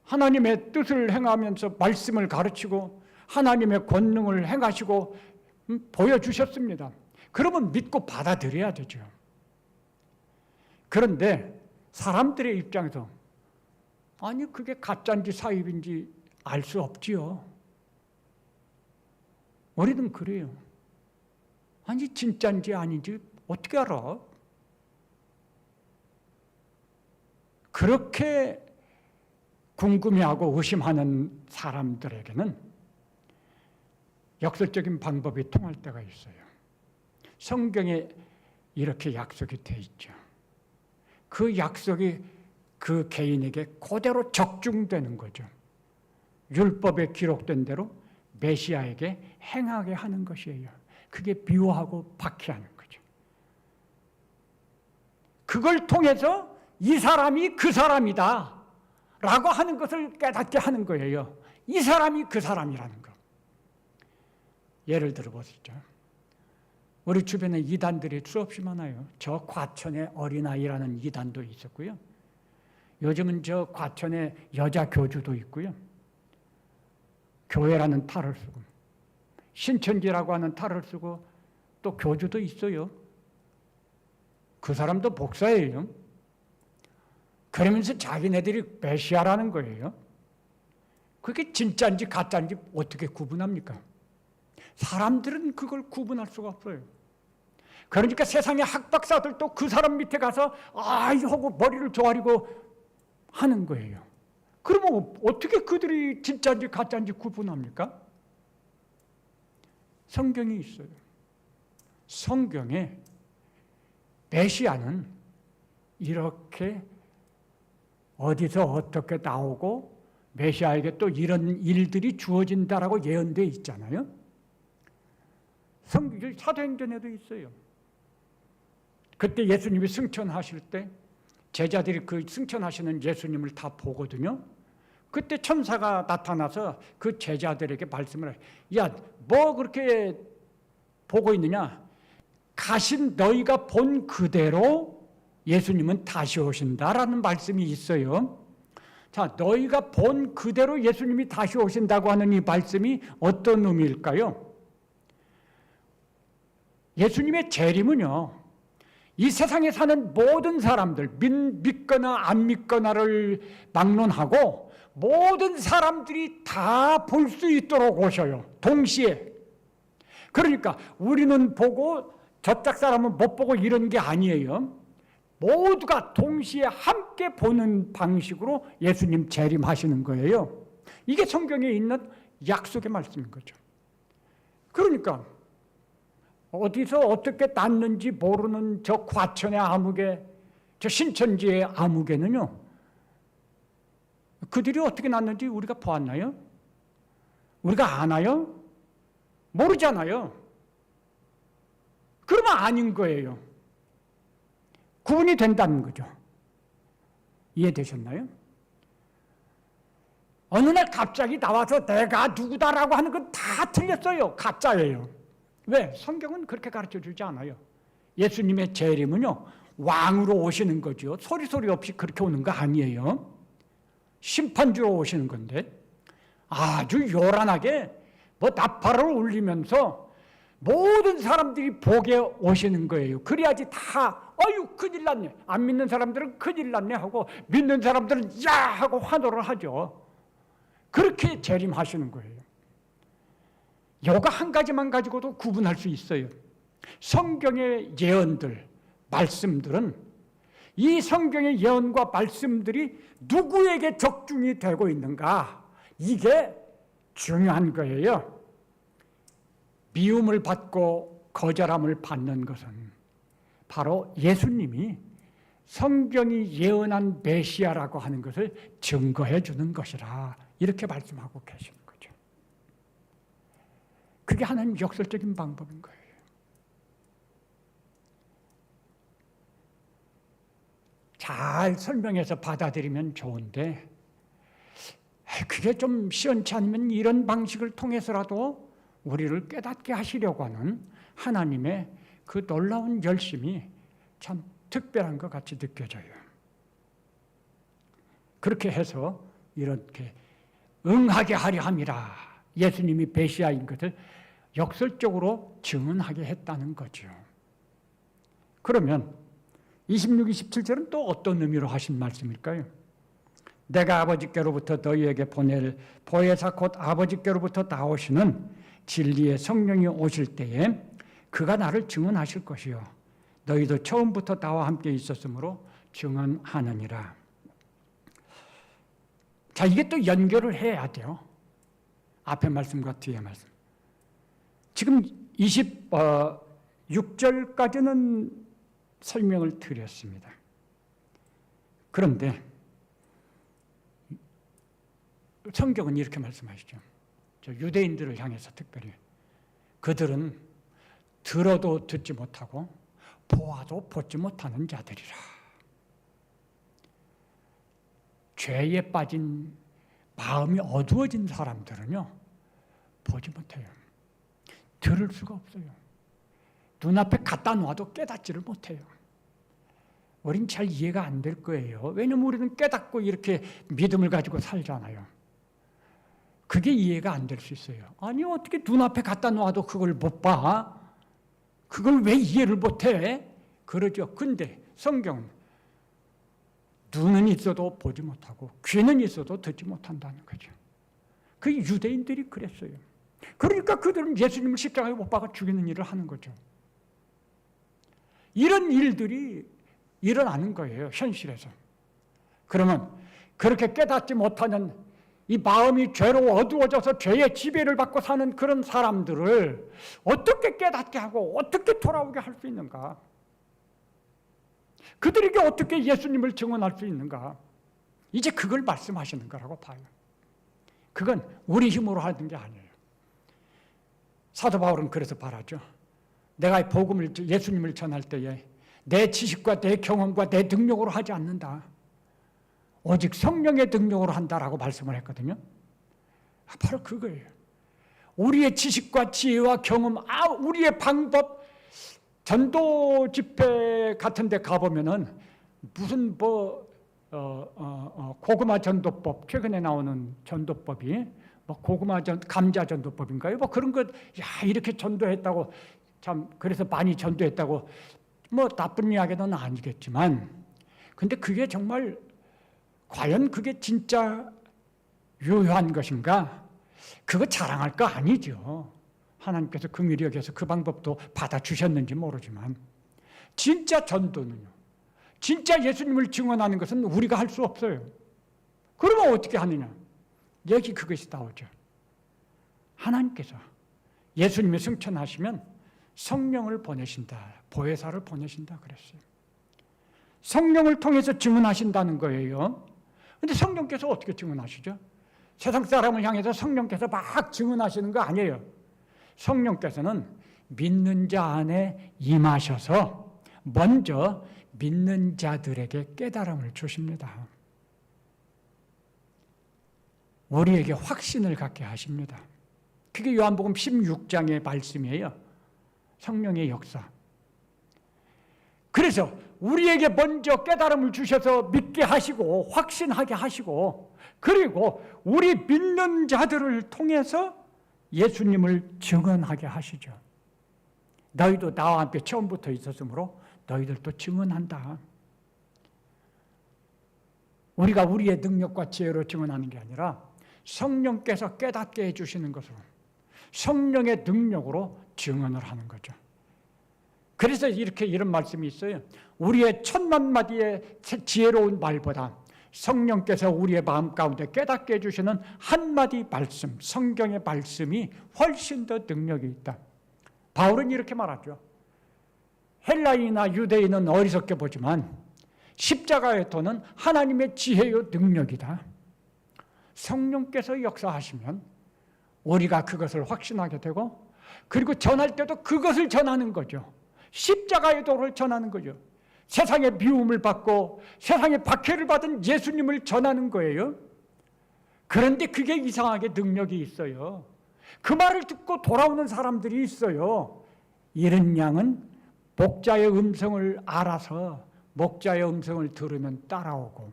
하나님의 뜻을 행하면서 말씀을 가르치고 하나님의 권능을 행하시고 보여주셨습니다. 그러면 믿고 받아들여야 되죠. 그런데 사람들의 입장에서 아니 그게 가짜인지 사입인지 알 수 없지요. 우리는 그래요. 아니 진짜인지 아닌지 어떻게 알아? 그렇게 궁금해하고 의심하는 사람들에게는 역설적인 방법이 통할 때가 있어요. 성경에 이렇게 약속이 돼 있죠. 그 약속이 그 개인에게 그대로 적중되는 거죠. 율법에 기록된 대로 메시아에게 행하게 하는 것이에요. 그게 미워하고 박해하는 거죠. 그걸 통해서 이 사람이 그 사람이다 라고 하는 것을 깨닫게 하는 거예요. 이 사람이 그 사람이라는 거. 예를 들어 보시죠. 우리 주변에 이단들이 수없이 많아요. 저 과천의 어린아이라는 이단도 있었고요. 요즘은 저 과천에 여자 교주도 있고요. 교회라는 탈을 쓰고 신천지라고 하는 탈을 쓰고 또 교주도 있어요. 그 사람도 목사예요. 그러면서 자기네들이 메시아라는 거예요. 그게 진짜인지 가짜인지 어떻게 구분합니까? 사람들은 그걸 구분할 수가 없어요. 그러니까 세상의 학박사들도 그 사람 밑에 가서 아이 하고 머리를 조아리고 하는 거예요. 그러면 어떻게 그들이 진짜인지 가짜인지 구분합니까? 성경이 있어요. 성경에 메시아는 이렇게 어디서 어떻게 나오고 메시아에게 또 이런 일들이 주어진다라고 예언되어 있잖아요. 사도행전에도 있어요. 그때 예수님이 승천하실 때 제자들이 그 승천하시는 예수님을 다 보거든요. 그때 천사가 나타나서 그 제자들에게 말씀을 해요. 야, 뭐 그렇게 보고 있느냐? 가신 너희가 본 그대로 예수님은 다시 오신다라는 말씀이 있어요. 자, 너희가 본 그대로 예수님이 다시 오신다고 하는 이 말씀이 어떤 의미일까요? 예수님의 재림은요, 이 세상에 사는 모든 사람들, 믿거나 안 믿거나를 막론하고 모든 사람들이 다 볼 수 있도록 오셔요. 동시에. 그러니까 우리는 보고 저쪽 사람은 못 보고 이런 게 아니에요. 모두가 동시에 함께 보는 방식으로 예수님 재림하시는 거예요. 이게 성경에 있는 약속의 말씀인 거죠. 그러니까 어디서 어떻게 났는지 모르는 저 과천의 아무개, 저 신천지의 아무개는요, 그들이 어떻게 났는지 우리가 보았나요? 우리가 아나요? 모르잖아요. 그러면 아닌 거예요. 구분이 된다는 거죠. 이해되셨나요? 어느 날 갑자기 나와서 내가 누구다라고 하는 건 다 틀렸어요. 가짜예요. 왜? 성경은 그렇게 가르쳐주지 않아요. 예수님의 재림은요, 왕으로 오시는 거죠. 소리 없이 그렇게 오는 거 아니에요. 심판주로 오시는 건데 아주 요란하게 나팔을 울리면서 모든 사람들이 보게 오시는 거예요. 그래야지 다 아유 큰일 났네, 안 믿는 사람들은 큰일 났네 하고 믿는 사람들은 야 하고 환호를 하죠. 그렇게 재림하시는 거예요. 요가 한 가지만 가지고도 구분할 수 있어요. 성경의 예언들, 말씀들은 이 성경의 예언과 말씀들이 누구에게 적중이 되고 있는가, 이게 중요한 거예요. 미움을 받고 거절함을 받는 것은 바로 예수님이 성경이 예언한 메시아라고 하는 것을 증거해 주는 것이라 이렇게 말씀하고 계시는 거죠. 그게 하나님 역설적인 방법인 거예요. 잘 설명해서 받아들이면 좋은데 그게 좀 시원치 않으면 이런 방식을 통해서라도 우리를 깨닫게 하시려고 하는 하나님의 그 놀라운 열심이 참 특별한 것 같이 느껴져요. 그렇게 해서 이렇게 응하게 하려 함이라, 예수님이 메시아인 것을 역설적으로 증언하게 했다는 거죠. 그러면 26, 27절은 또 어떤 의미로 하신 말씀일까요? 내가 아버지께로부터 너희에게 보낼 보혜사 곧 아버지께로부터 나오시는 진리의 성령이 오실 때에 그가 나를 증언하실 것이요 너희도 처음부터 나와 함께 있었으므로 증언하느니라. 자, 이게 또 연결을 해야 돼요. 앞의 말씀과 뒤의 말씀. 지금 26절까지는 설명을 드렸습니다. 그런데 성경은 이렇게 말씀하시죠. 저 유대인들을 향해서 특별히 그들은 들어도 듣지 못하고 보아도 보지 못하는 자들이라. 죄에 빠진 마음이 어두워진 사람들은요, 보지 못해요. 들을 수가 없어요. 눈앞에 갖다 놔도 깨닫지를 못해요. 우린 잘 이해가 안 될 거예요. 왜냐면 우리는 깨닫고 이렇게 믿음을 가지고 살잖아요. 그게 이해가 안 될 수 있어요. 아니, 어떻게 눈앞에 갖다 놔도 그걸 못 봐? 그걸 왜 이해를 못해? 그러죠. 근데 성경은 눈은 있어도 보지 못하고 귀는 있어도 듣지 못한다는 거죠. 그 유대인들이 그랬어요. 그러니까 그들은 예수님을 십자가에 못 박아 죽이는 일을 하는 거죠. 이런 일들이 일어나는 거예요, 현실에서. 그러면 그렇게 깨닫지 못하는 이 마음이 죄로 어두워져서 죄의 지배를 받고 사는 그런 사람들을 어떻게 깨닫게 하고 어떻게 돌아오게 할 수 있는가? 그들에게 어떻게 예수님을 증언할 수 있는가? 이제 그걸 말씀하시는 거라고 봐요. 그건 우리 힘으로 하는 게 아니에요. 사도 바울은 그래서 말하죠. 내가 복음을, 예수님을 전할 때에 내 지식과 내 경험과 내 능력으로 하지 않는다. 오직 성령의 능력으로 한다라고 말씀을 했거든요. 바로 그거예요. 우리의 지식과 지혜와 경험, 우리의 방법, 전도 집회 같은 데 가보면은 무슨 고구마 전도법, 최근에 나오는 전도법이 감자 전도법인가요? 그런 것, 이렇게 전도했다고, 참, 그래서 많이 전도했다고, 나쁜 이야기는 아니겠지만, 근데 그게 정말, 과연 그게 진짜 유효한 것인가? 그거 자랑할 거 아니죠. 하나님께서 긍휼히 여겨서 그 방법도 받아주셨는지 모르지만, 진짜 전도는요, 진짜 예수님을 증언하는 것은 우리가 할 수 없어요. 그러면 어떻게 하느냐? 여기 그것이 나오죠. 하나님께서 예수님이 승천하시면 성령을 보내신다, 보혜사를 보내신다 그랬어요. 성령을 통해서 증언하신다는 거예요. 그런데 성령께서 어떻게 증언하시죠? 세상 사람을 향해서 성령께서 막 증언하시는 거 아니에요. 성령께서는 믿는 자 안에 임하셔서 먼저 믿는 자들에게 깨달음을 주십니다. 우리에게 확신을 갖게 하십니다. 그게 요한복음 16장의 말씀이에요. 성령의 역사. 그래서 우리에게 먼저 깨달음을 주셔서 믿게 하시고 확신하게 하시고, 그리고 우리 믿는 자들을 통해서 예수님을 증언하게 하시죠. 너희도 나와 함께 처음부터 있었으므로 너희들도 증언한다. 우리가 우리의 능력과 지혜로 증언하는 게 아니라 성령께서 깨닫게 해주시는 것으로, 성령의 능력으로 증언을 하는 거죠. 그래서 이런 말씀이 있어요. 우리의 10,000마디의 지혜로운 말보다 성령께서 우리의 마음 가운데 깨닫게 해주시는 한마디 말씀, 성경의 말씀이 훨씬 더 능력이 있다. 바울은 이렇게 말하죠. 헬라인이나 유대인은 어리석게 보지만 십자가의 도는 하나님의 지혜요 능력이다. 성령께서 역사하시면 우리가 그것을 확신하게 되고, 그리고 전할 때도 그것을 전하는 거죠. 십자가의 도를 전하는 거죠. 세상의 미움을 받고 세상의 박해를 받은 예수님을 전하는 거예요. 그런데 그게 이상하게 능력이 있어요. 그 말을 듣고 돌아오는 사람들이 있어요. 이런 양은 목자의 음성을 알아서 목자의 음성을 들으면 따라오고,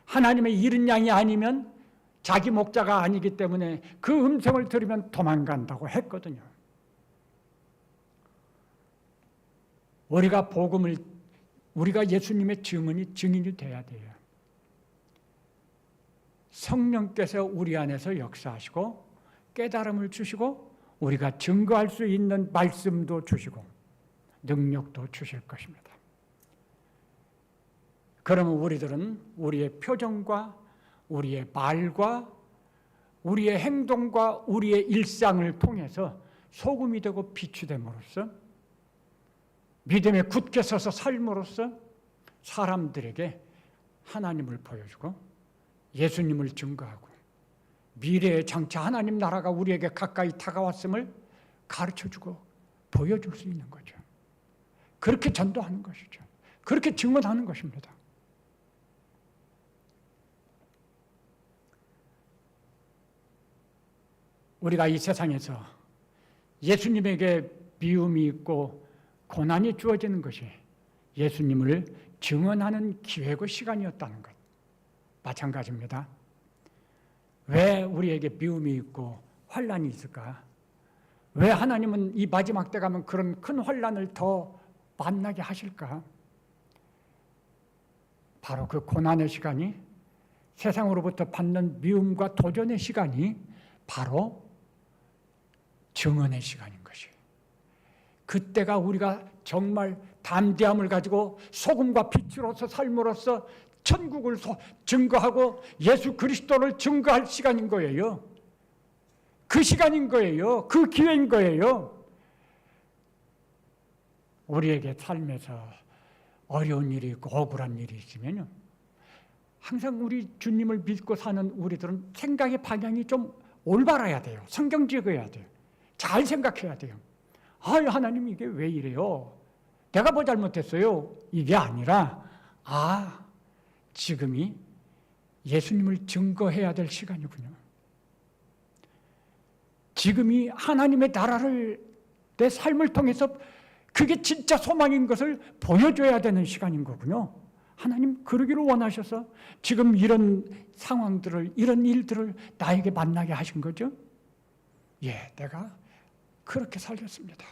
하나님의 이른 양이 아니면 자기 목자가 아니기 때문에 그 음성을 들으면 도망간다고 했거든요. 우리가 예수님의 증인이 돼야 돼요. 성령께서 우리 안에서 역사하시고 깨달음을 주시고 우리가 증거할 수 있는 말씀도 주시고 능력도 주실 것입니다. 그러면 우리들은 우리의 표정과 우리의 말과 우리의 행동과 우리의 일상을 통해서 소금이 되고 빛이 됨으로써 믿음에 굳게 서서 삶으로써 사람들에게 하나님을 보여주고 예수님을 증거하고 미래에 장차 하나님 나라가 우리에게 가까이 다가왔음을 가르쳐주고 보여줄 수 있는 거죠. 그렇게 전도하는 것이죠. 그렇게 증언하는 것입니다. 우리가 이 세상에서 예수님에게 미움이 있고 고난이 주어지는 것이 예수님을 증언하는 기회고 시간이었다는 것 마찬가지입니다. 왜 우리에게 미움이 있고 환난이 있을까? 왜 하나님은 이 마지막 때 가면 그런 큰 환난을 더 만나게 하실까? 바로 그 고난의 시간이, 세상으로부터 받는 미움과 도전의 시간이 바로 증언의 시간인 것이에요. 그때가 우리가 정말 담대함을 가지고 소금과 빛으로서 삶으로써 천국을 증거하고 예수 그리스도를 증거할 시간인 거예요. 그 시간인 거예요. 그 기회인 거예요. 우리에게 삶에서 어려운 일이 있고 억울한 일이 있으면요, 항상 우리 주님을 믿고 사는 우리들은 생각의 방향이 좀 올바라야 돼요. 성경적이어야 돼요. 잘 생각해야 돼요. 아, 하나님 이게 왜 이래요? 내가 뭐 잘못했어요? 이게 아니라 지금이 예수님을 증거해야 될 시간이군요. 지금이 하나님의 나라를 내 삶을 통해서 그게 진짜 소망인 것을 보여줘야 되는 시간인 거군요. 하나님 그러기를 원하셔서 지금 이런 상황들을, 이런 일들을 나에게 만나게 하신 거죠. 예, 내가 그렇게 살겠습니다.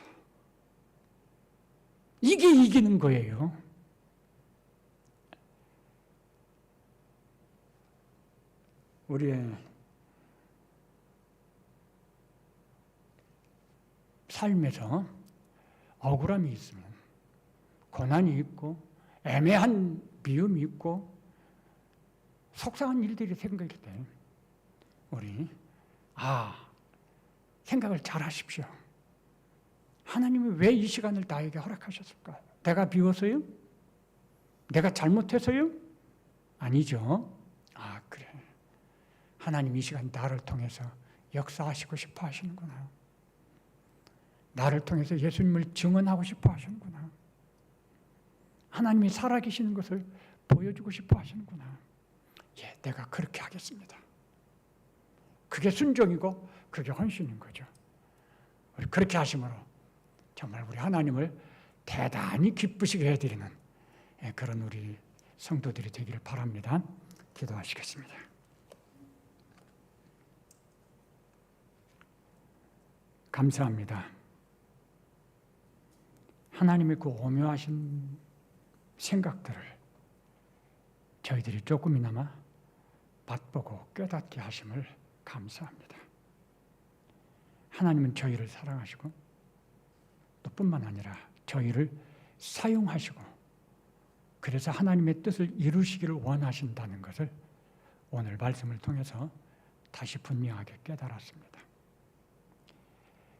이게 이기는 거예요. 우리의 삶에서 억울함이 있으면, 고난이 있고 애매한 미움이 있고 속상한 일들이 생길 때 우리 생각을 잘 하십시오. 하나님이 왜 이 시간을 나에게 허락하셨을까? 내가 미워서요? 내가 잘못해서요? 아니죠. 그래. 하나님 이 시간 나를 통해서 역사하시고 싶어 하시는구나. 나를 통해서 예수님을 증언하고 싶어 하시는구나. 하나님이 살아계시는 것을 보여주고 싶어 하시는구나. 예, 내가 그렇게 하겠습니다. 그게 순종이고 그게 헌신인 거죠. 우리 그렇게 하심으로 정말 우리 하나님을 대단히 기쁘시게 해드리는 그런 우리 성도들이 되기를 바랍니다. 기도하시겠습니다. 감사합니다. 하나님의 그 오묘하신 생각들을 저희들이 조금이나마 맛보고 깨닫게 하심을 감사합니다. 하나님은 저희를 사랑하시고 또 뿐만 아니라 저희를 사용하시고 그래서 하나님의 뜻을 이루시기를 원하신다는 것을 오늘 말씀을 통해서 다시 분명하게 깨달았습니다.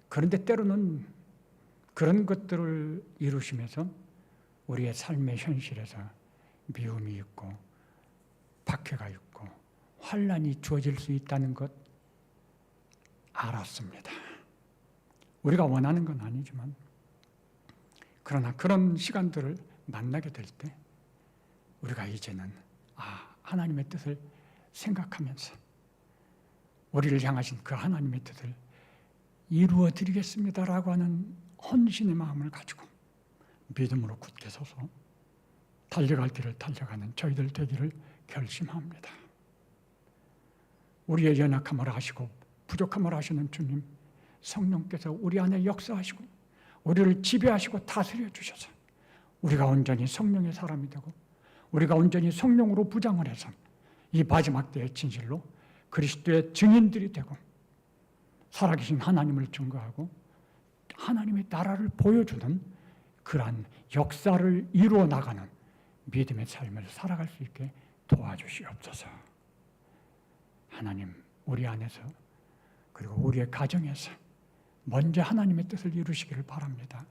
그런데 때로는 그런 것들을 이루시면서 우리의 삶의 현실에서 미움이 있고 박해가 있고 환난이 주어질 수 있다는 것 알았습니다. 우리가 원하는 건 아니지만 그러나 그런 시간들을 만나게 될 때 우리가 이제는 하나님의 뜻을 생각하면서 우리를 향하신 그 하나님의 뜻을 이루어 드리겠습니다라고 하는 헌신의 마음을 가지고 믿음으로 굳게 서서 달려갈 길을 달려가는 저희들 되기를 결심합니다. 우리의 연약함을 아시고 부족함을 아시는 주님, 성령께서 우리 안에 역사하시고 우리를 지배하시고 다스려 주셔서 우리가 온전히 성령의 사람이 되고 우리가 온전히 성령으로 부장을 해서 이 마지막 때의 진실로 그리스도의 증인들이 되고 살아계신 하나님을 증거하고 하나님의 나라를 보여주는 그러한 역사를 이루어 나가는 믿음의 삶을 살아갈 수 있게 도와주시옵소서. 하나님, 우리 안에서 그리고 우리의 가정에서 먼저 하나님의 뜻을 이루시기를 바랍니다.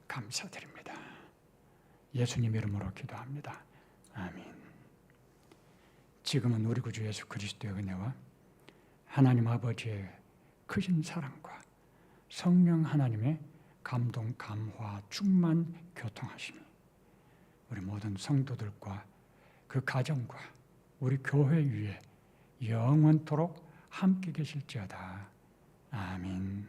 감사드립니다. 예수님 이름으로 기도합니다. 아멘. 지금은 우리 구주 예수 그리스도의 은혜와 하나님 아버지의 크신 사랑과 성령 하나님의 감동, 감화, 충만, 교통하심이 우리 모든 성도들과 그 가정과 우리 교회 위에 영원토록 함께 계실지어다. 아멘.